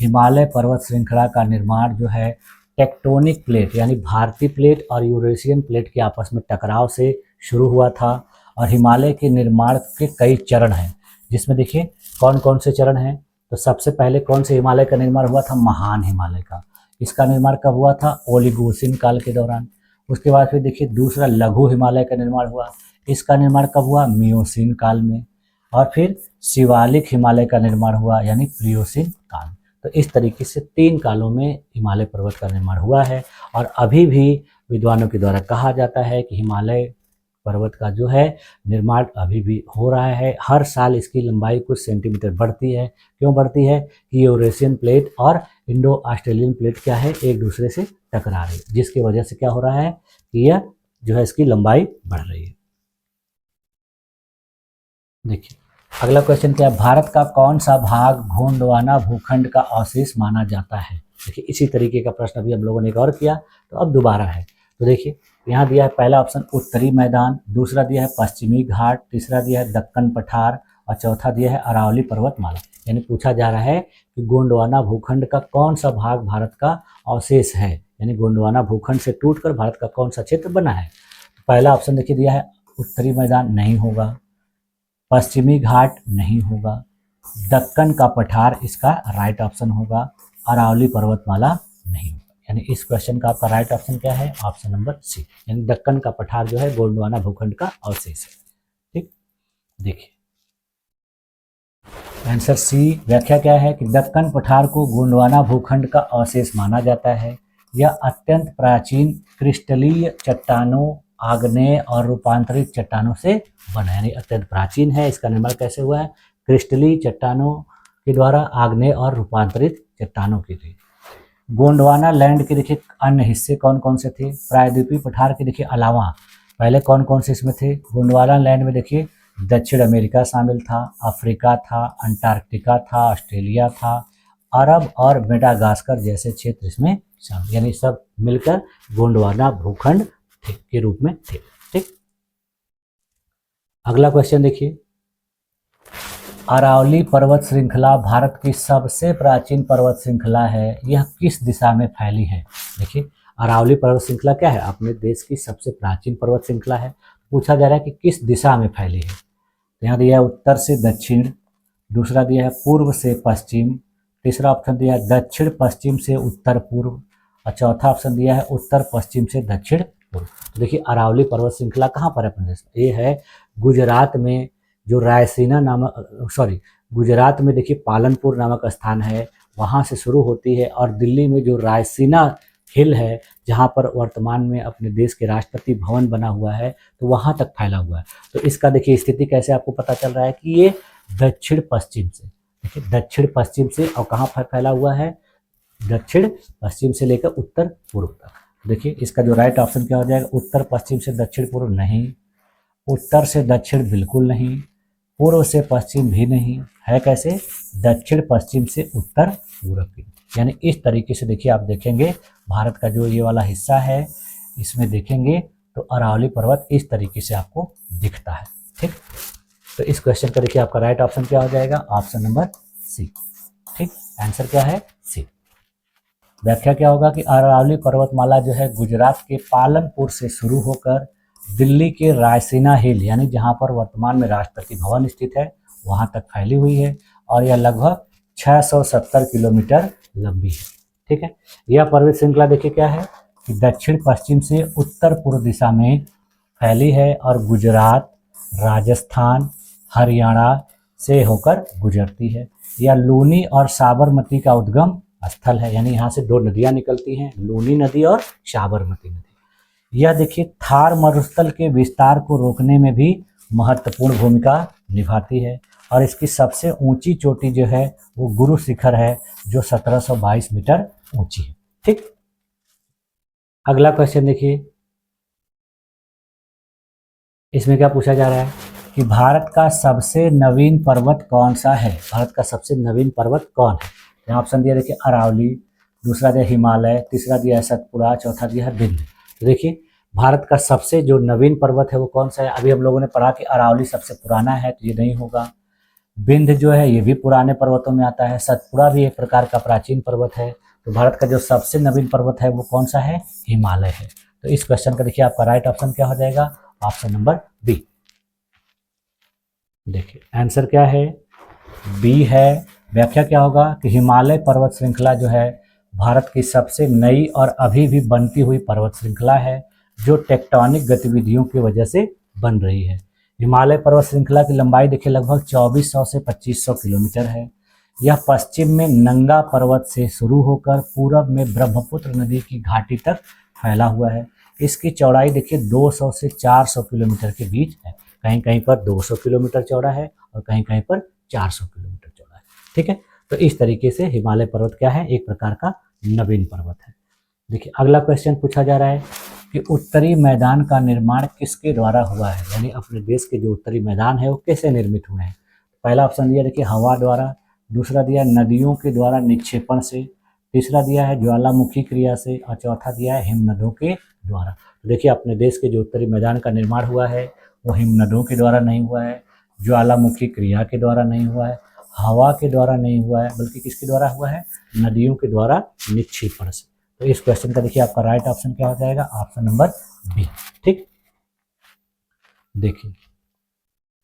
हिमालय पर्वत श्रृंखला का निर्माण जो है टेक्टोनिक प्लेट यानी भारतीय प्लेट और यूरेशियन प्लेट के आपस में टकराव से शुरू हुआ था। और हिमालय के निर्माण के कई चरण हैं, जिसमें देखिए कौन कौन से चरण हैं। तो सबसे पहले कौन से हिमालय का निर्माण हुआ था? महान हिमालय का। इसका निर्माण कब हुआ था? ओलिगोसिन काल के दौरान। उसके बाद फिर देखिए दूसरा लघु हिमालय का निर्माण हुआ, इसका निर्माण कब हुआ? मियोसीन काल में। और फिर शिवालिक हिमालय का निर्माण हुआ यानी प्लियोसीन काल। तो इस तरीके से 3 कालों में हिमालय पर्वत का निर्माण हुआ है। और अभी भी विद्वानों के द्वारा कहा जाता है कि हिमालय पर्वत का जो है निर्माण अभी भी हो रहा है। हर साल इसकी लंबाई कुछ सेंटीमीटर बढ़ती है। क्यों बढ़ती है? कि यूरेशियन प्लेट और इंडो ऑस्ट्रेलियन प्लेट क्या है? एक दूसरे से टकरा रही है, जिसकी वजह से क्या हो रहा है कि यह जो है इसकी लंबाई बढ़ रही है। देखिए अगला क्वेश्चन क्या है? भारत का कौन सा भाग गोंडवाना भूखंड का अवशेष माना जाता है? देखिए इसी तरीके का प्रश्न अभी हम लोगों ने एक और किया, तो अब दोबारा है। तो देखिए यहाँ दिया है पहला ऑप्शन उत्तरी मैदान, दूसरा दिया है पश्चिमी घाट, तीसरा दिया है दक्कन पठार और चौथा दिया है अरावली पर्वतमाला। यानी पूछा जा रहा है कि गोंडवाना भूखंड का कौन सा भाग भारत का अवशेष है, यानी गोंडवाना भूखंड से टूटकर भारत का कौन सा क्षेत्र बना है। पहला ऑप्शन देखिए दिया है उत्तरी मैदान, नहीं होगा। पश्चिमी घाट नहीं होगा। दक्कन का पठार इसका राइट ऑप्शन होगा। अरावली पर्वतमाला नहीं होगा। यानी इस क्वेश्चन का आपका राइट ऑप्शन क्या है? ऑप्शन नंबर सी, यानी दक्कन का पठार जो है गोंडवाना भूखंड का अवशेष है। ठीक, देखिए आंसर सी। व्याख्या क्या है कि दक्कन पठार को गोंडवाना भूखंड का अवशेष माना जाता है। यह अत्यंत प्राचीन क्रिस्टलीय चट्टानों, आग्नेय और रूपांतरित चट्टानों से बना, यानी अत्यंत प्राचीन है। इसका निर्माण कैसे हुआ है? क्रिस्टलीय चट्टानों के द्वारा, आग्नेय और रूपांतरित चट्टानों के लिए। गोंडवाना लैंड के देखिए अन्य हिस्से कौन कौन से थे? प्रायद्वीपीय पठार के देखिए अलावा पहले कौन कौन से इसमें थे? गोंडवाना लैंड में देखिए दक्षिण अमेरिका शामिल था, अफ्रीका था, अंटार्कटिका था, ऑस्ट्रेलिया था, अरब और मेडागास्कर जैसे क्षेत्र इसमें शामिल, यानी सब मिलकर गोंडवाना भूखंड के रूप में थे। ठीक, अगला क्वेश्चन देखिए, अरावली पर्वत श्रृंखला भारत की सबसे प्राचीन पर्वत श्रृंखला है, यह किस दिशा में फैली है? देखिए अरावली पर्वत श्रृंखला क्या है? अपने देश की सबसे प्राचीन पर्वत श्रृंखला है। पूछा जा रहा है कि किस दिशा में फैली है। तो यहाँ दिया है उत्तर से दक्षिण, दूसरा दिया है पूर्व से पश्चिम, तीसरा ऑप्शन दिया है दक्षिण पश्चिम से उत्तर पूर्व, और चौथा ऑप्शन दिया है उत्तर पश्चिम से दक्षिण पूर्व। तो देखिए अरावली पर्वत श्रृंखला कहाँ पर है अपने देश में? ये है गुजरात में, जो रायसीना नामक गुजरात में देखिए पालनपुर नामक स्थान है, वहाँ से शुरू होती है, और दिल्ली में जो रायसीना हिल है, जहाँ पर वर्तमान में अपने देश के राष्ट्रपति भवन बना हुआ है, तो वहाँ तक फैला हुआ है। तो इसका देखिए स्थिति कैसे आपको पता चल रहा है कि ये दक्षिण पश्चिम से, देखिए दक्षिण पश्चिम से, और कहाँ फैला हुआ है? दक्षिण पश्चिम से लेकर उत्तर पूर्व तक। देखिए इसका जो राइट ऑप्शन क्या हो जाएगा? उत्तर पश्चिम से दक्षिण पूर्व नहीं, उत्तर से दक्षिण बिल्कुल नहीं, पूर्व से पश्चिम भी नहीं है। कैसे? दक्षिण पश्चिम से उत्तर पूर्व की, यानी इस तरीके से देखिए आप देखेंगे भारत का जो ये वाला हिस्सा है, इसमें देखेंगे तो अरावली पर्वत इस तरीके से आपको दिखता है। ठीक, तो इस क्वेश्चन का देखिए आपका राइट ऑप्शन क्या हो जाएगा? Option number C. ठीक, आंसर क्या है? सी। व्याख्या क्या होगा कि अरावली पर्वतमाला जो है गुजरात के पालनपुर से शुरू होकर दिल्ली के रायसीना हिल, यानी जहां पर वर्तमान में राष्ट्रपति भवन स्थित है, वहां तक फैली हुई है, और यह लगभग 670 किलोमीटर लंबी है। ठीक है, यह पर्वत श्रृंखला देखिए क्या है कि दक्षिण पश्चिम से उत्तर पूर्व दिशा में फैली है, और गुजरात, राजस्थान, हरियाणा से होकर गुजरती है। यह लूनी और साबरमती का उद्गम स्थल है, यानी यहाँ से दो नदियाँ निकलती हैं, लूनी नदी और साबरमती नदी। यह देखिए थार मरुस्थल के विस्तार को रोकने में भी महत्वपूर्ण भूमिका निभाती है, और इसकी सबसे ऊंची चोटी जो है वो गुरु शिखर है, जो 1722 मीटर ऊंची है। ठीक, अगला क्वेश्चन देखिए, इसमें क्या पूछा जा रहा है कि भारत का सबसे नवीन पर्वत कौन सा है? भारत का सबसे नवीन पर्वत कौन है? यहाँ ऑप्शन दिया देखिए अरावली, दूसरा दिया हिमालय, तीसरा दिया है सतपुड़ा, चौथा दिया है विंध्य। तो देखिए भारत का सबसे जो नवीन पर्वत है वो कौन सा है? अभी हम लोगों ने पढ़ा कि अरावली सबसे पुराना है, तो ये नहीं होगा। विंध्य जो है ये भी पुराने पर्वतों में आता है, सतपुड़ा भी एक प्रकार का प्राचीन पर्वत है। तो भारत का जो सबसे नवीन पर्वत है वो कौन सा है? हिमालय है। तो इस क्वेश्चन का देखिए आपका राइट ऑप्शन क्या हो जाएगा? Option number B. देखिए आंसर क्या है? बी है। व्याख्या क्या होगा कि हिमालय पर्वत श्रृंखला जो है भारत की सबसे नई और अभी भी बनती हुई पर्वत श्रृंखला है, जो टेक्टोनिक गतिविधियों की वजह से बन रही है। हिमालय पर्वत श्रृंखला की लंबाई देखिए लगभग 2400 से 2500 किलोमीटर है। यह पश्चिम में नंगा पर्वत से शुरू होकर पूरब में ब्रह्मपुत्र नदी की घाटी तक फैला हुआ है। इसकी चौड़ाई देखिए 200 से 400 किलोमीटर के बीच है, कहीं कहीं पर 200 किलोमीटर चौड़ा है और कहीं कहीं पर 400 किलोमीटर चौड़ा है। ठीक है, तो इस तरीके से हिमालय पर्वत क्या है? एक प्रकार का नवीन पर्वत है। देखिए अगला क्वेश्चन पूछा जा रहा है कि उत्तरी मैदान का निर्माण किसके द्वारा हुआ है? यानी अपने देश के जो उत्तरी मैदान है वो कैसे निर्मित हुए हैं? पहला ऑप्शन दिया देखिए हवा द्वारा, दूसरा दिया नदियों के द्वारा निक्षेपण से, तीसरा दिया है ज्वालामुखी क्रिया से, और चौथा दिया है हिमनदों के द्वारा। तो देखिए अपने देश के जो उत्तरी मैदान का निर्माण हुआ है वो हिमनदों के द्वारा नहीं हुआ है, ज्वालामुखी क्रिया के द्वारा नहीं हुआ है, हवा के द्वारा नहीं हुआ है, बल्कि किसके द्वारा हुआ है? नदियों के द्वारा निक्षेपण से। तो इस क्वेश्चन का देखिए आपका राइट ऑप्शन क्या हो जाएगा? Option number B. ठीक, देखिए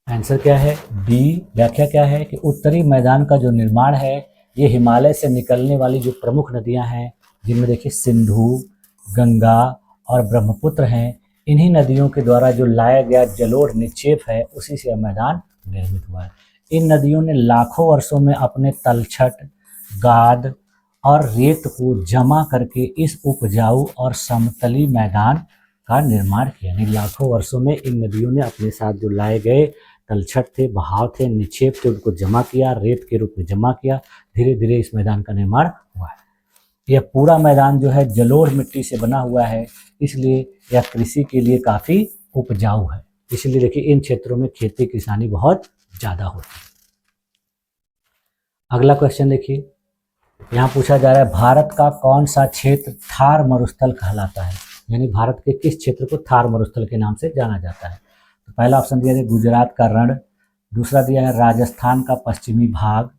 आंसर क्या है? बी। व्याख्या क्या है कि उत्तरी मैदान का जो निर्माण है ये हिमालय से निकलने वाली जो प्रमुख नदियां हैं, जिनमें देखिए सिंधु, गंगा और ब्रह्मपुत्र हैं, इन्हीं नदियों के द्वारा जो लाया गया जलोढ़ निक्षेप है उसी से यह मैदान निर्मित हुआ है। इन नदियों ने लाखों वर्षों में अपने तलछट, गाद और रेत को जमा करके इस उपजाऊ और समतली मैदान का निर्माण किया। यानी लाखों वर्षों में इन नदियों ने अपने साथ जो लाए गए तलछट थे, बहाव थे, निक्षेप थे, उनको जमा किया, रेत के रूप में जमा किया, धीरे धीरे इस मैदान का निर्माण हुआ है। यह पूरा मैदान जो है जलोढ़ मिट्टी से बना हुआ है, इसलिए यह कृषि के लिए काफ़ी उपजाऊ है, इसलिए देखिए इन क्षेत्रों में खेती किसानी बहुत ज़्यादा होती है। अगला क्वेश्चन देखिए, यहाँ पूछा जा रहा है भारत का कौन सा क्षेत्र थार मरुस्थल कहलाता है, यानी भारत के किस क्षेत्र को थार मरुस्थल के नाम से जाना जाता है। तो पहला ऑप्शन दिया है गुजरात का रण, दूसरा दिया है राजस्थान का पश्चिमी भाग,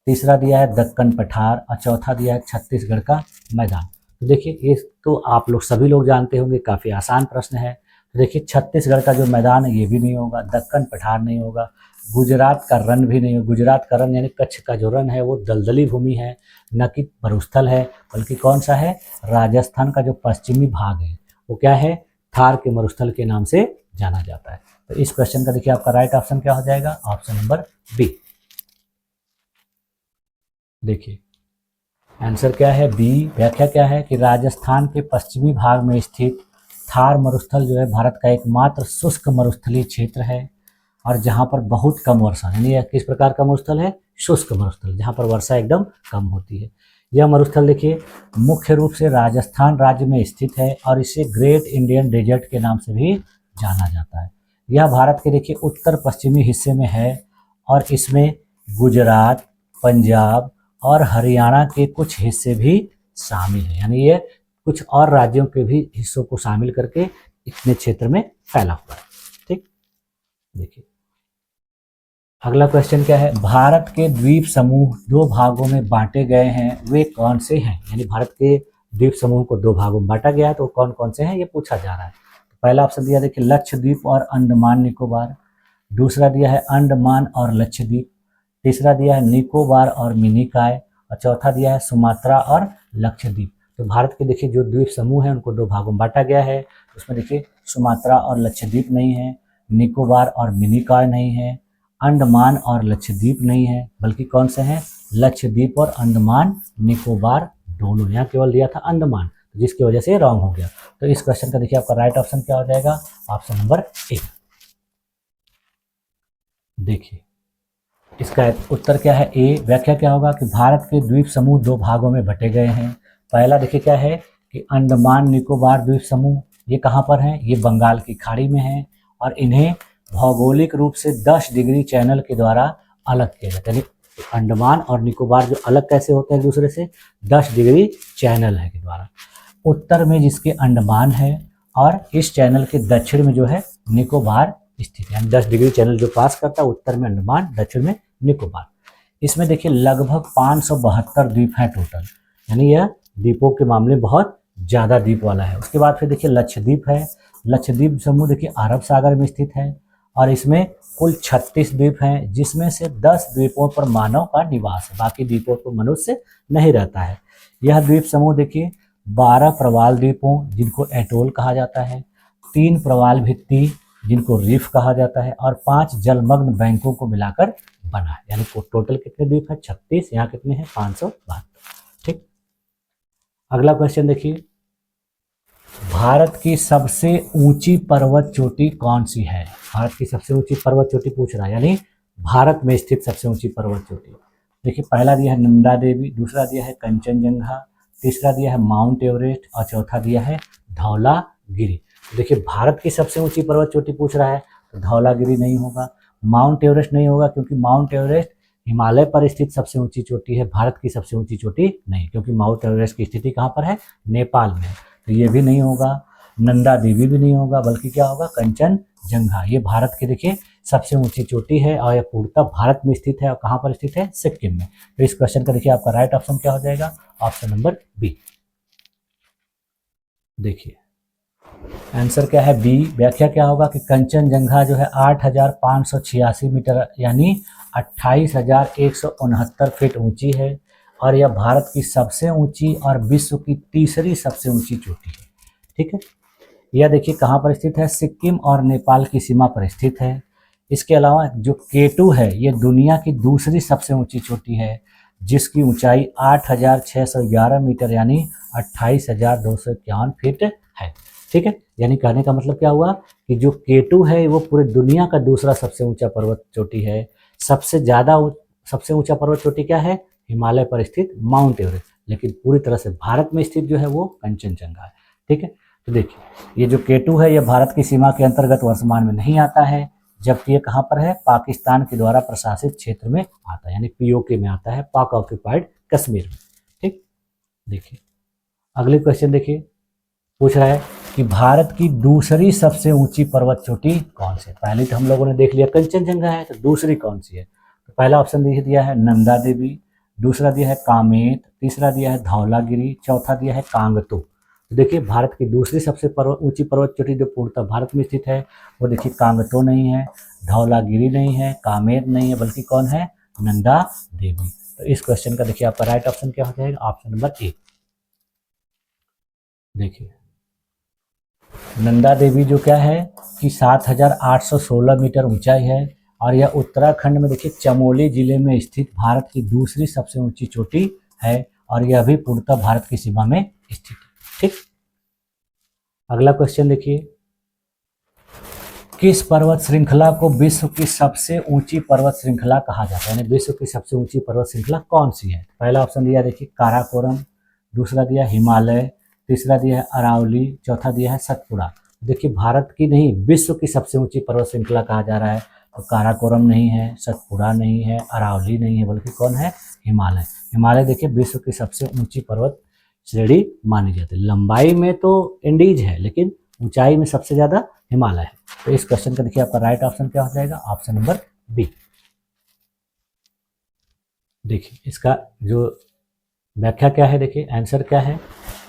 तीसरा दिया है दक्कन पठार और चौथा दिया है छत्तीसगढ़ का मैदान। तो देखिए ये तो आप लोग सभी लोग जानते होंगे, काफ़ी आसान प्रश्न है। तो देखिए छत्तीसगढ़ का जो मैदान है ये भी नहीं होगा, दक्कन पठार नहीं होगा, गुजरात का रण भी नहीं होगा। गुजरात का रण यानी कच्छ का जो रण है वो दलदली भूमि है, न कि मरुस्थल है, बल्कि कौन सा है, राजस्थान का जो पश्चिमी भाग है वो क्या है, थार के मरुस्थल के नाम से जाना जाता है। तो इस क्वेश्चन का देखिए आपका राइट ऑप्शन क्या हो जाएगा, ऑप्शन नंबर बी। देखिए आंसर क्या है, बी। व्याख्या क्या है कि राजस्थान के पश्चिमी भाग में स्थित थार मरुस्थल जो है भारत का एकमात्र शुष्क मरुस्थलीय क्षेत्र है, और जहाँ पर बहुत कम वर्षा, यानी यह किस प्रकार का मरुस्थल है, शुष्क मरुस्थल, जहाँ पर वर्षा एकदम कम होती है। यह मरुस्थल देखिए मुख्य रूप से राजस्थान राज्य में स्थित है और इसे ग्रेट इंडियन डेजर्ट के नाम से भी जाना जाता है। यह भारत के देखिए उत्तर पश्चिमी हिस्से में है और इसमें गुजरात, पंजाब और हरियाणा के कुछ हिस्से भी शामिल हैं, यानी ये कुछ और राज्यों के भी हिस्सों को शामिल करके इतने क्षेत्र में फैला हुआ है। ठीक, देखिए अगला क्वेश्चन क्या है, भारत के द्वीप समूह दो भागों में बांटे गए हैं, वे कौन से हैं, यानी भारत के द्वीप समूह को दो भागों में बांटा गया है तो कौन कौन से हैं ये पूछा जा रहा है। तो पहला ऑप्शन दिया देखिए लक्षद्वीप और अंडमान निकोबार, दूसरा दिया है अंडमान और लक्षद्वीप, तीसरा दिया है निकोबार और मिनिकॉय और चौथा दिया है सुमात्रा और लक्षद्वीप। तो भारत के देखिए जो द्वीप समूह हैं उनको दो भागों में बांटा गया है, उसमें देखिए सुमात्रा और लक्षद्वीप नहीं है, निकोबार और मिनिकॉय नहीं है, अंडमान और लक्षद्वीप नहीं है, बल्कि कौन से हैं, लक्षद्वीप और अंडमान निकोबार दोनों। यहाँ केवल दिया था अंडमान, जिसकी वजह से रॉन्ग हो गया। तो इस क्वेश्चन का देखिए आपका राइट ऑप्शन क्या हो जाएगा, ऑप्शन नंबर ए। देखिए इसका उत्तर क्या है, ए। व्याख्या क्या होगा कि भारत के द्वीप समूह दो भागों में बटे गए हैं। पहला देखिए क्या है कि अंडमान निकोबार द्वीप समूह ये कहाँ पर हैं, ये बंगाल की खाड़ी में हैं और इन्हें भौगोलिक रूप से 10 डिग्री चैनल के द्वारा अलग किया जाता है। यानी अंडमान और निकोबार जो अलग कैसे होते हैं एक दूसरे से, 10 डिग्री चैनल है के द्वारा। उत्तर में जिसके अंडमान है और इस चैनल के दक्षिण में जो है निकोबार स्थित है, यानी 10 डिग्री चैनल जो पास करता है, उत्तर में अंडमान, दक्षिण में निकोबार। इसमें देखिए लगभग 572 द्वीप हैं टोटल, यानी यह द्वीपों के मामले में बहुत ज़्यादा द्वीप वाला है। उसके बाद फिर देखिए लक्षद्वीप है, लक्षद्वीप समूह देखिए अरब सागर में स्थित है और इसमें कुल 36 द्वीप हैं, जिसमें से 10 द्वीपों पर मानव का निवास है, बाकी द्वीपों पर मनुष्य नहीं रहता है। यह द्वीप समूह देखिए 12 प्रवाल द्वीपों जिनको एटोल कहा जाता है, 3 प्रवाल भित्ति जिनको रीफ कहा जाता है और 5 जलमग्न बैंकों को मिलाकर बना है। यानी टोटल कितने द्वीप है, 36, यहाँ कितने हैं, 572। ठीक, अगला क्वेश्चन देखिए, भारत की सबसे ऊंची पर्वत चोटी कौन सी है। भारत की सबसे ऊंची पर्वत चोटी पूछ रहा है, यानी भारत में स्थित सबसे ऊंची पर्वत चोटी। देखिए पहला दिया है नंदा देवी, दूसरा दिया है कंचनजंगा, तीसरा दिया है माउंट एवरेस्ट और चौथा दिया है धौलागिरी। देखिए भारत की सबसे ऊंची पर्वत चोटी पूछ रहा है तो धौलागिरी नहीं होगा, माउंट एवरेस्ट नहीं होगा क्योंकि माउंट एवरेस्ट हिमालय पर स्थित सबसे ऊंची चोटी है, भारत की सबसे ऊंची चोटी नहीं, क्योंकि माउंट एवरेस्ट की स्थिति कहाँ पर है, नेपाल में है। तो ये भी नहीं होगा, नंदा देवी भी नहीं होगा, बल्कि क्या होगा, कंचनजंगा। ये भारत की देखिए सबसे ऊंची चोटी है और यह पूर्णतः भारत में स्थित है और कहाँ पर स्थित है, सिक्किम में। तो इस क्वेश्चन का देखिए आपका राइट ऑप्शन क्या हो जाएगा, ऑप्शन नंबर बी। देखिए आंसर क्या है, बी। व्याख्या क्या होगा कि कंचनजंगा जो है 8,586 मीटर यानी 28,169 फीट ऊंची है और यह भारत की सबसे ऊंची और विश्व की तीसरी सबसे ऊंची चोटी है। ठीक है, यह देखिए कहाँ पर स्थित है, सिक्किम और नेपाल की सीमा पर स्थित है। इसके अलावा जो केटू है ये दुनिया की दूसरी सबसे ऊंची चोटी है, जिसकी ऊंचाई 8,611 मीटर यानी 28,251 फीट है। ठीक है, यानी कहने का मतलब क्या हुआ कि जो केटू है वो पूरे दुनिया का दूसरा सबसे ऊंचा पर्वत चोटी है। सबसे ऊंचा पर्वत चोटी क्या है, हिमालय पर स्थित माउंट एवरेस्ट, लेकिन पूरी तरह से भारत में स्थित जो है वो कंचनजंगा है। ठीक है, तो देखिए ये जो K2 है ये भारत की सीमा के अंतर्गत वर्तमान में नहीं आता है, जबकि ये कहाँ पर है, पाकिस्तान के द्वारा प्रशासित क्षेत्र में आता है, यानी POK में आता है, पाक ऑक्यूपाइड कश्मीर में। ठीक, देखिए अगले क्वेश्चन देखिए, पूछ रहा है कि भारत की दूसरी सबसे ऊंची पर्वत चोटी कौन सी है। पहली तो हम लोगों ने देख लिया कंचनजंगा है, तो दूसरी कौन सी है, तो पहला ऑप्शन दिया है नंदा देवी, दूसरा दिया है कामेत, तीसरा दिया है धौलागिरी, चौथा दिया है कांगतो। तो देखिए भारत की दूसरी सबसे ऊंची पर्वत चोटी जो पूर्णतः भारत में स्थित है वो देखिए कांगतो नहीं है, धौलागिरी नहीं है, कामेत नहीं है, बल्कि कौन है, नंदा देवी। तो इस क्वेश्चन का देखिए आपका राइट ऑप्शन क्या हो जाएगा, ऑप्शन नंबर ए। देखिए नंदा देवी जो क्या है कि 7,816 मीटर ऊंचाई है और यह उत्तराखंड में देखिए चमोली जिले में स्थित भारत की दूसरी सबसे ऊंची चोटी है और यह भी पूर्णतः भारत की सीमा में स्थित है। ठीक, अगला क्वेश्चन देखिए, किस पर्वत श्रृंखला को विश्व की सबसे ऊंची पर्वत श्रृंखला कहा जाता है, यानी विश्व की सबसे ऊंची पर्वत श्रृंखला कौन सी है। पहला ऑप्शन दिया देखिए काराकोरम, दूसरा दिया हिमालय, तीसरा दिया है अरावली, चौथा दिया है सतपुड़ा। देखिए भारत की नहीं विश्व की सबसे ऊंची पर्वत श्रृंखला कहा जा रहा है, तो काराकोरम नहीं है, सतपुड़ा नहीं है, अरावली नहीं है, बल्कि कौन है, हिमालय। हिमालय देखिए विश्व की सबसे ऊंची पर्वत श्रेणी मानी जाती है। लंबाई में तो इंडीज है लेकिन ऊंचाई में सबसे ज्यादा हिमालय है। तो इस क्वेश्चन का देखिए आपका राइट ऑप्शन क्या हो जाएगा, ऑप्शन नंबर बी। देखिए इसका जो व्याख्या क्या है, देखिए आंसर क्या है,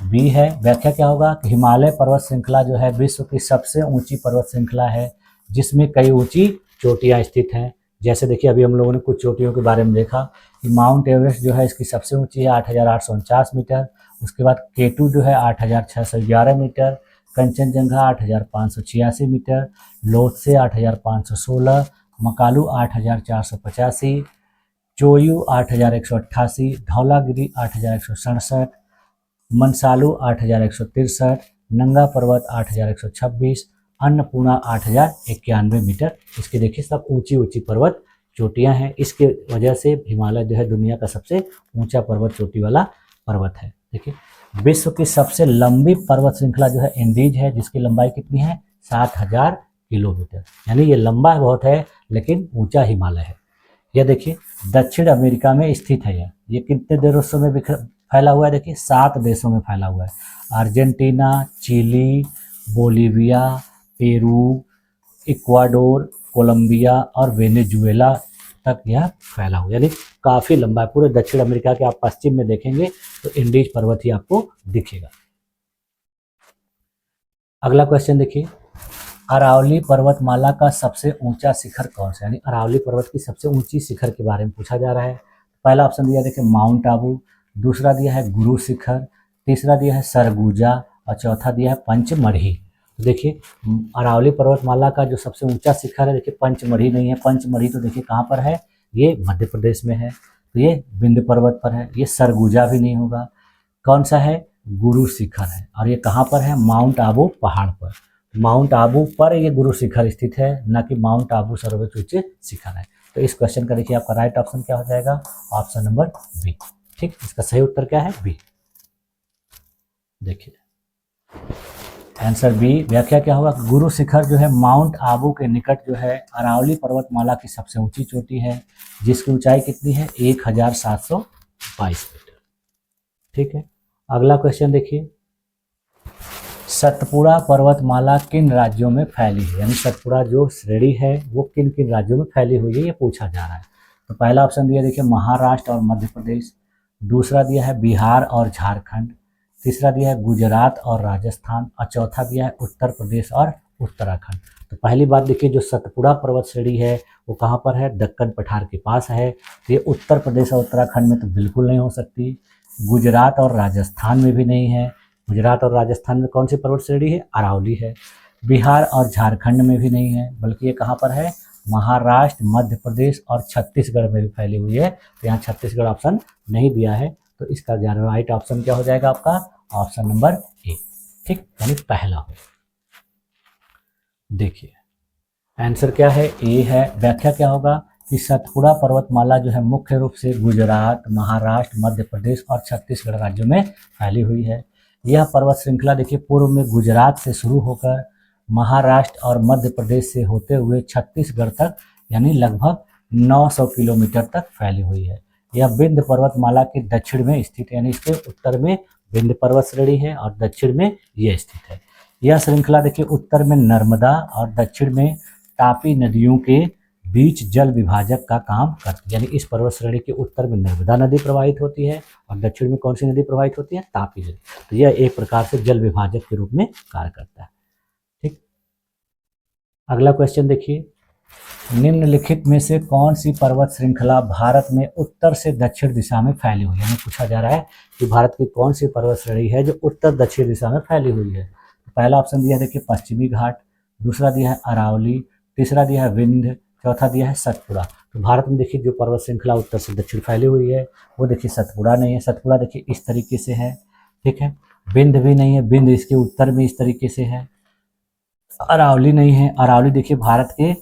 बी है। व्याख्या क्या होगा कि हिमालय पर्वत श्रृंखला जो है विश्व की सबसे ऊंची पर्वत श्रृंखला है जिसमें कई ऊंची चोटियां स्थित हैं। जैसे देखिए अभी हम लोगों ने कुछ चोटियों के बारे में देखा कि माउंट एवरेस्ट जो है इसकी सबसे ऊंची है 8,849 मीटर, उसके बाद K2 जो है 8,611 मीटर, कंचनजंगा 8,586 मीटर, लोत्से 8,516, मकालू 8,485, चोयू 8,188, धौलागिरी 8,167, मनसालू 8,163, नंगा पर्वत 8,126, अन्नपूर्णा 8,091 मीटर। इसके देखिए सब ऊंची ऊंची पर्वत चोटियां हैं। इसके वजह से हिमालय जो है दुनिया का सबसे ऊंचा पर्वत चोटी वाला पर्वत है। देखिए विश्व की सबसे लंबी पर्वत श्रृंखला जो है इंडीज है, जिसकी लंबाई कितनी है, 7,000 किलोमीटर, यानी ये लंबा बहुत है लेकिन ऊंचा हिमालय है। यह देखिए दक्षिण अमेरिका में स्थित है। ये कितने देशों में फैला हुआ है, देखिए 7 देशों में फैला हुआ है, Argentina, Chile, Bolivia, Peru, Ecuador, Colombia और वेनेजुएला तक यह फैला हुआ, यानी काफ़ी लंबा है। पूरे दक्षिण अमेरिका के आप पश्चिम में देखेंगे तो इंडीज पर्वत ही आपको दिखेगा। अगला क्वेश्चन देखिए, अरावली पर्वतमाला का सबसे ऊंचा शिखर कौन सा, यानी अरावली पर्वत की सबसे ऊंची शिखर के बारे में पूछा जा रहा है। पहला ऑप्शन दिया देखिए माउंट आबू, दूसरा दिया है गुरु शिखर, तीसरा दिया है सरगुजा और चौथा दिया है पंचमढ़ी। तो देखिए अरावली पर्वतमाला का जो सबसे ऊंचा शिखर है देखिए पंचमढ़ी नहीं है। पंचमढ़ी तो देखिए कहाँ पर है, ये मध्य प्रदेश में है, तो ये विंध्य पर्वत पर है। ये सरगुजा भी नहीं होगा, कौन सा है, गुरु शिखर है, और ये कहाँ पर है, माउंट आबू पहाड़ पर। माउंट आबू पर ये गुरु शिखर स्थित है, न कि माउंट आबू सर्वोच्च उच्च शिखर है। तो इस क्वेश्चन का देखिए आपका राइट ऑप्शन क्या हो जाएगा, ऑप्शन नंबर बी। ठीक, इसका सही उत्तर क्या है, बी। देखिए आंसर बी। व्याख्या क्या होगा, गुरु शिखर जो है माउंट आबू के निकट जो है अरावली पर्वतमाला की सबसे ऊंची चोटी है, जिसकी ऊंचाई कितनी है, 1,722 मीटर। ठीक है, अगला क्वेश्चन देखिए, सतपुड़ा पर्वतमाला किन राज्यों में फैली है, यानी सतपुड़ा जो श्रेणी है वो किन किन राज्यों में फैली हुई है, ये पूछा जा रहा है। तो पहला ऑप्शन दिया देखिए महाराष्ट्र और मध्य प्रदेश, दूसरा दिया है बिहार और झारखंड, तीसरा दिया है गुजरात और राजस्थान और चौथा दिया है उत्तर प्रदेश और उत्तराखंड। तो पहली बात देखिए जो सतपुड़ा पर्वत श्रेणी है वो कहाँ पर है, दक्कन पठार के पास है, तो ये उत्तर प्रदेश और उत्तराखंड में तो बिल्कुल नहीं हो सकती। गुजरात और राजस्थान में भी नहीं है। गुजरात और राजस्थान में कौन सी पर्वत श्रेणी है, अरावली है। बिहार और झारखंड में भी नहीं है, बल्कि ये कहाँ पर है, महाराष्ट्र, मध्य प्रदेश और छत्तीसगढ़ में भी फैली हुई है। तो यहाँ छत्तीसगढ़ ऑप्शन नहीं दिया है, तो इसका राइट ऑप्शन क्या हो जाएगा आपका, ऑप्शन नंबर ए। ठीक, यानी पहला हो। देखिए आंसर क्या है, ए है। व्याख्या क्या होगा कि सतपुड़ा पर्वतमाला जो है मुख्य रूप से गुजरात, महाराष्ट्र, मध्य प्रदेश और छत्तीसगढ़ राज्यों में फैली हुई है। यह पर्वत श्रृंखला देखिए पूर्व में गुजरात से शुरू होकर महाराष्ट्र और मध्य प्रदेश से होते हुए छत्तीसगढ़ तक यानी लगभग 900 किलोमीटर तक फैली हुई है। यह विंध्य पर्वतमाला के दक्षिण में स्थित है, यानी इसके उत्तर में विंध्य पर्वत श्रेणी है और दक्षिण में यह स्थित है। यह श्रृंखला देखिए उत्तर में नर्मदा और दक्षिण में तापी नदियों के बीच जल विभाजक का काम करती है, यानी इस पर्वत श्रेणी के उत्तर में नर्मदा नदी प्रवाहित होती है और दक्षिण में कौन सी नदी प्रवाहित होती है? तापी नदी। तो यह एक प्रकार से जल विभाजक के रूप में कार्य करता है। ठीक, अगला क्वेश्चन देखिए, निम्नलिखित में से कौन सी पर्वत श्रृंखला भारत में उत्तर से दक्षिण दिशा में फैली हुई है? यानी पूछा जा रहा है कि भारत की कौन सी पर्वत श्रेणी है जो उत्तर दक्षिण दिशा में फैली हुई है। तो पहला ऑप्शन दिया है देखिए पश्चिमी घाट, दूसरा दिया है अरावली, तीसरा दिया है विंध्य, चौथा दिया है सतपुड़ा। तो भारत में देखिए जो पर्वत श्रृंखला उत्तर से दक्षिण फैली हुई है वो देखिए सतपुड़ा नहीं है। सतपुड़ा देखिए इस तरीके से है, ठीक है। विंध्य भी नहीं है, विंध्य इसके उत्तर में इस तरीके से है। अरावली नहीं है, अरावली देखिए भारत के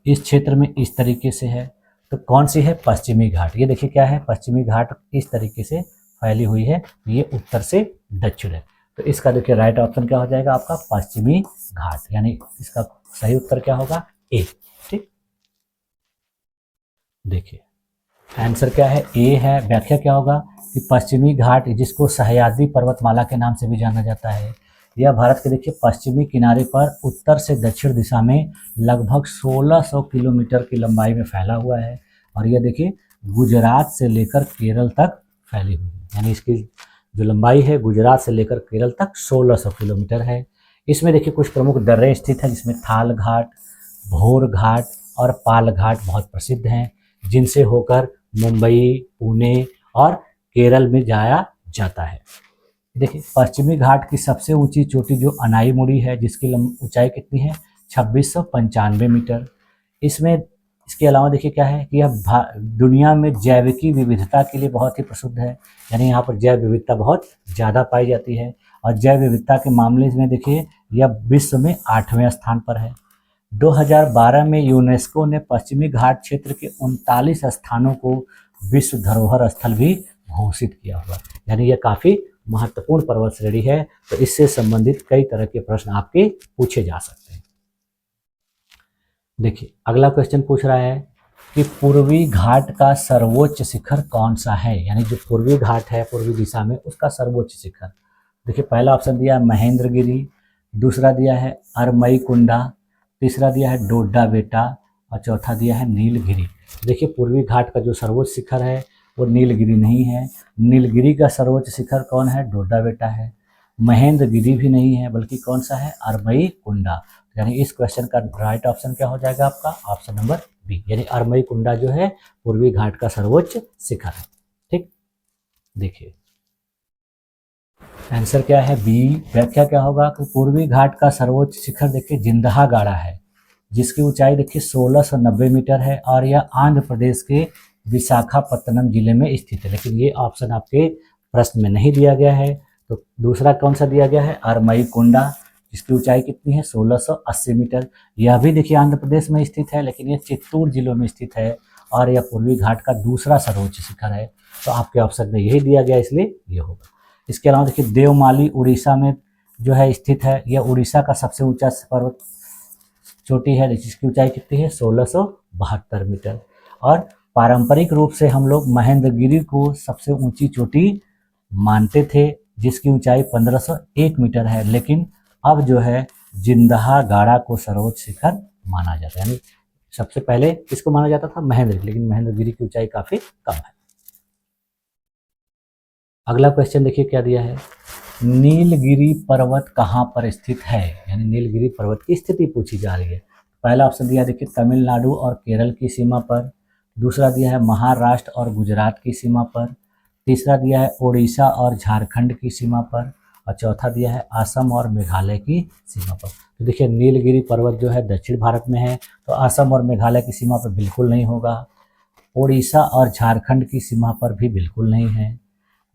इस क्षेत्र में इस तरीके से है। तो कौन सी है? पश्चिमी घाट। ये देखिए क्या है, पश्चिमी घाट इस तरीके से फैली हुई है, ये उत्तर से दक्षिण है। तो इसका देखिए राइट ऑप्शन क्या हो जाएगा आपका? पश्चिमी घाट, यानी इसका सही उत्तर क्या होगा? ए। ठीक, देखिए आंसर क्या है? ए है। व्याख्या क्या होगा कि पश्चिमी घाट, जिसको सह्याद्री पर्वतमाला के नाम से भी जाना जाता है, यह भारत के देखिए पश्चिमी किनारे पर उत्तर से दक्षिण दिशा में लगभग 1600 किलोमीटर की लंबाई में फैला हुआ है और यह देखिए गुजरात से लेकर केरल तक फैली हुई है, यानी इसकी जो लंबाई है गुजरात से लेकर केरल तक 1600 किलोमीटर है। इसमें देखिए कुछ प्रमुख दर्रे स्थित हैं, जिसमें थाल घाट, भोर घाट और पाल घाट बहुत प्रसिद्ध हैं, जिनसे होकर मुंबई, पुणे और केरल में जाया जाता है। देखिए पश्चिमी घाट की सबसे ऊंची चोटी जो अनाईमुड़ी है, जिसकी ऊंचाई कितनी है? 2695 मीटर। इसमें इसके अलावा देखिए क्या है कि यह दुनिया में जैविकी विविधता के लिए बहुत ही प्रसिद्ध है, यानी यहाँ पर जैव विविधता बहुत ज़्यादा पाई जाती है और जैव विविधता के मामले में देखिए यह विश्व में 8वें स्थान पर है। 2012 में यूनेस्को ने पश्चिमी घाट क्षेत्र के 39 स्थानों को विश्व धरोहर स्थल भी घोषित किया हुआ, यानी यह काफ़ी महत्वपूर्ण पर्वत श्रेणी है। तो इससे संबंधित कई तरह के प्रश्न आपके पूछे जा सकते हैं। देखिए अगला क्वेश्चन पूछ रहा है कि पूर्वी घाट का सर्वोच्च शिखर कौन सा है, यानी जो पूर्वी घाट है पूर्वी दिशा में उसका सर्वोच्च शिखर। देखिए पहला ऑप्शन दिया है महेंद्रगिरी, दूसरा दिया है अरमई कुंडा, तीसरा दिया है डोडा बेटा और चौथा दिया है नीलगिरी। देखिए पूर्वी घाट का जो सर्वोच्च शिखर है वो नीलगिरी नहीं है। नीलगिरी का सर्वोच्च शिखर कौन है? डोडा बेटा है। महेंद्रगिरी भी नहीं है, बल्कि कौन सा है? अरमई कुंडा। यानी इस क्वेश्चन का राइट ऑप्शन क्या हो जाएगा आपका? ऑप्शन नंबर बी, यानी अरमई कुंडा जो है पूर्वी घाट का सर्वोच्च शिखर है। ठीक, देखिए आंसर क्या है? बी। व्याख्या क्या होगा कि पूर्वी घाट का सर्वोच्च शिखर देखिए जिंदहा गाड़ा है, जिसकी ऊंचाई देखिए 1690 मीटर है और यह आंध्र प्रदेश के विशाखापत्तनम जिले में स्थित है। लेकिन ये ऑप्शन आपके प्रश्न में नहीं दिया गया है। तो दूसरा कौन सा दिया गया है? अरमई कुंडा, जिसकी ऊंचाई कितनी है? 1680 मीटर। यह भी देखिए आंध्र प्रदेश में स्थित है, लेकिन यह चित्तूर जिलों में स्थित है और यह पूर्वी घाट का दूसरा सर्वोच्च शिखर है। तो आपके ऑप्शन में यही दिया गया, इसलिए ये होगा। इसके अलावा देखिए देवमाली उड़ीसा में जो है स्थित है, यह उड़ीसा का सबसे ऊंचा पर्वत चोटी है, जिसकी ऊंचाई कितनी है? 1672 मीटर। और पारंपरिक रूप से हम लोग महेंद्रगिरी को सबसे ऊंची चोटी मानते थे, जिसकी ऊंचाई 1501 मीटर है, लेकिन अब जो है जिंदहा गाड़ा को सर्वोच्च शिखर माना जाता है। यानी सबसे पहले किसको माना जाता था? महेंद्रगिरी, लेकिन महेंद्रगिरी की ऊंचाई काफी कम है। अगला क्वेश्चन देखिए क्या दिया है, नीलगिरी पर्वत कहाँ पर स्थित है, यानी नीलगिरी पर्वत की स्थिति पूछी जा रही है। पहला ऑप्शन दिया देखिए तमिलनाडु और केरल की सीमा पर, दूसरा दिया है महाराष्ट्र और गुजरात की सीमा पर, तीसरा दिया है ओडिशा और झारखंड की सीमा पर और चौथा दिया है असम और मेघालय की सीमा पर। तो देखिए नीलगिरी पर्वत जो है दक्षिण भारत में है, तो असम और मेघालय की सीमा पर बिल्कुल नहीं होगा, ओडिशा और झारखंड की सीमा पर भी बिल्कुल नहीं है,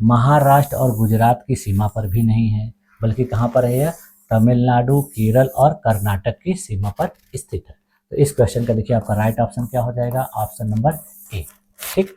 महाराष्ट्र और गुजरात की सीमा पर भी नहीं है, बल्कि कहाँ पर है? यह तमिलनाडु, केरल और कर्नाटक की सीमा पर स्थित है। तो इस क्वेश्चन का देखिए आपका राइट ऑप्शन क्या हो जाएगा? Option number A. ठीक,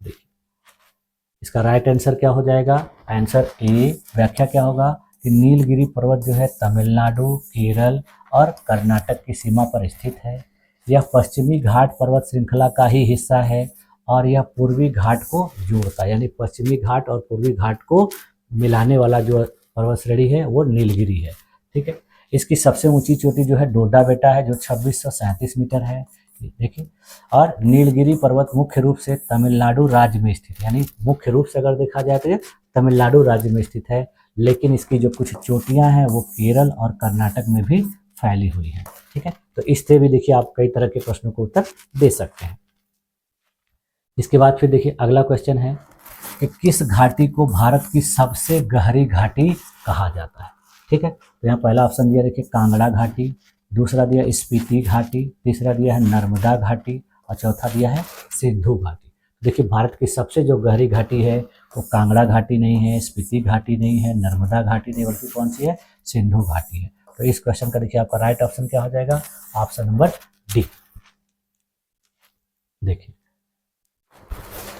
देखिए इसका राइट आंसर क्या हो जाएगा? Answer A. व्याख्या क्या होगा कि नीलगिरी पर्वत जो है तमिलनाडु, केरल और कर्नाटक की सीमा पर स्थित है। यह पश्चिमी घाट पर्वत श्रृंखला का ही हिस्सा है और यह पूर्वी घाट को जोड़ता है, यानी पश्चिमी घाट और पूर्वी घाट को मिलाने वाला जो पर्वत श्रेणी है वो नीलगिरी है। ठीक है। इसकी सबसे ऊंची चोटी जो है डोडा बेटा है जो 2637 मीटर है। देखिए, और नीलगिरी पर्वत मुख्य रूप से तमिलनाडु राज्य में स्थित है, यानी मुख्य रूप से अगर देखा जाए तो ये तमिलनाडु राज्य में स्थित है, लेकिन इसकी जो कुछ चोटियां हैं वो केरल और कर्नाटक में भी फैली हुई हैं। ठीक है, तो इससे भी देखिए आप कई तरह के प्रश्नों को उत्तर दे सकते हैं। इसके बाद फिर देखिए अगला क्वेश्चन है कि किस घाटी को भारत की सबसे गहरी घाटी कहा जाता है। ठीक है, तो यहाँ पहला ऑप्शन दिया देखिए कांगड़ा घाटी, दूसरा दिया स्पीति घाटी, तीसरा दिया है नर्मदा घाटी और चौथा दिया है सिंधु घाटी। देखिए भारत की सबसे जो गहरी घाटी है वो कांगड़ा घाटी नहीं है, स्पीति घाटी नहीं है, नर्मदा घाटी नहीं, बल्कि कौन सी है? सिंधु घाटी है। तो इस क्वेश्चन का देखिए आपका राइट ऑप्शन क्या हो जाएगा? Option number D. देखिए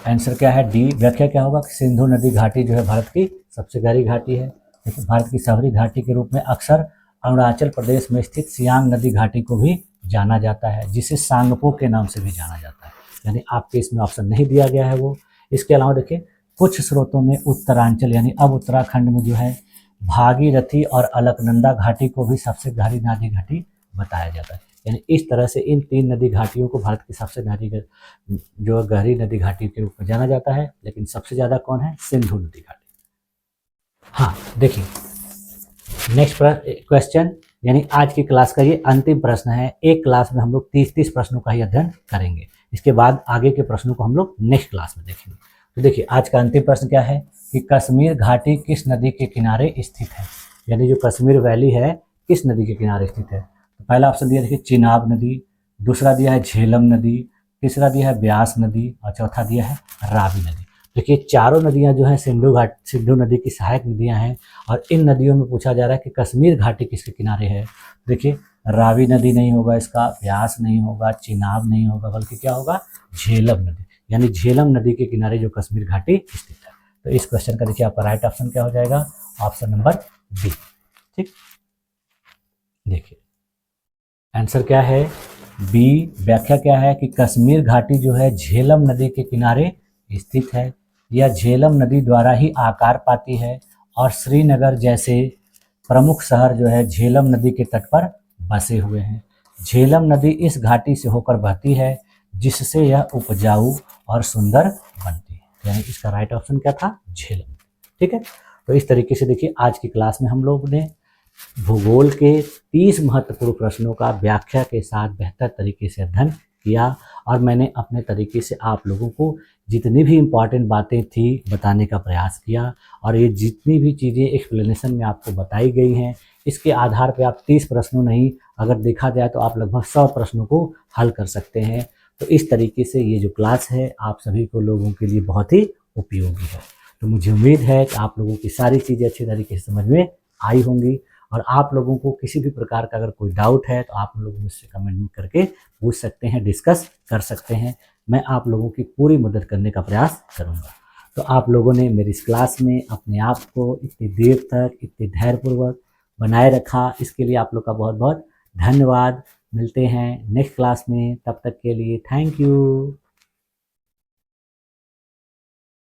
आंसर क्या है? डी। व्याख्या क्या होगा? सिंधु नदी घाटी जो है भारत की सबसे गहरी घाटी है। देखिए भारत की सबरी घाटी के रूप में अक्सर अरुणाचल प्रदेश में स्थित सियांग नदी घाटी को भी जाना जाता है, जिसे सांगपो के नाम से भी जाना जाता है, यानी आपके इसमें ऑप्शन नहीं दिया गया है वो। इसके अलावा देखिए कुछ स्रोतों में उत्तरांचल यानी अब उत्तराखंड में जो है भागीरथी और अलकनंदा घाटी को भी सबसे गहरी नदी घाटी बताया जाता है। यानी इस तरह से इन तीन नदी घाटियों को भारत की सबसे गहरी नदी घाटी के रूप में जाना जाता है, लेकिन सबसे ज़्यादा कौन है? सिंधु नदी घाटी। हाँ देखिए नेक्स्ट क्वेश्चन, यानी आज की क्लास का ये अंतिम प्रश्न है। एक क्लास में हम लोग 30 प्रश्नों का ही अध्ययन करेंगे, इसके बाद आगे के प्रश्नों को हम लोग नेक्स्ट क्लास में देखेंगे। तो देखिए आज का अंतिम प्रश्न क्या है कि कश्मीर घाटी किस नदी के किनारे स्थित है, यानी जो कश्मीर वैली है किस नदी के किनारे स्थित है। तो पहला ऑप्शन दिया देखिए चिनाब नदी, दूसरा दिया है झेलम नदी, तीसरा दिया है ब्यास नदी और चौथा दिया है रावी नदी। देखिए चारों नदियां जो है सिंधु नदी की सहायक नदियां हैं, और इन नदियों में पूछा जा रहा है कि कश्मीर घाटी किसके किनारे है। देखिए रावी नदी नहीं होगा इसका, ब्यास नहीं होगा, चिनाब नहीं होगा, बल्कि क्या होगा? झेलम नदी, यानी झेलम नदी के किनारे जो कश्मीर घाटी स्थित है। तो इस क्वेश्चन का देखिए आपका राइट ऑप्शन क्या हो जाएगा? Option number B. ठीक, देखिए आंसर क्या है? बी। व्याख्या क्या है कि कश्मीर घाटी जो है झेलम नदी के किनारे स्थित है। यह झेलम नदी द्वारा ही आकार पाती है और श्रीनगर जैसे प्रमुख शहर जो है झेलम नदी के तट पर बसे हुए हैं। झेलम नदी इस घाटी से होकर बहती है, जिससे यह उपजाऊ और सुंदर बनती है, यानी इसका राइट ऑप्शन क्या था? झेलम। ठीक है, तो इस तरीके से देखिए आज की क्लास में हम लोग ने भूगोल के 30 महत्वपूर्ण प्रश्नों का व्याख्या के साथ बेहतर तरीके से अध्ययन किया, और मैंने अपने तरीके से आप लोगों को जितनी भी इम्पॉर्टेंट बातें थी बताने का प्रयास किया, और ये जितनी भी चीज़ें एक्सप्लेनेशन में आपको बताई गई हैं इसके आधार पर आप 30 प्रश्नों नहीं, अगर देखा जाए तो आप लगभग 100 प्रश्नों को हल कर सकते हैं। तो इस तरीके से ये जो क्लास है आप सभी को लोगों के लिए बहुत ही उपयोगी है। तो मुझे उम्मीद है कि आप लोगों की सारी चीज़ें अच्छी तरीके से समझ में आई होंगी, और आप लोगों को किसी भी प्रकार का अगर कोई डाउट है तो आप लोग मुझसे कमेंट करके पूछ सकते हैं, डिस्कस कर सकते हैं। मैं आप लोगों की पूरी मदद करने का प्रयास करूंगा। तो आप लोगों ने मेरी इस क्लास में अपने आप को इतनी देर तक इतनी धैर्यपूर्वक बनाए रखा, इसके लिए आप लोग का बहुत बहुत धन्यवाद। मिलते हैं नेक्स्ट क्लास में, तब तक के लिए थैंक यू।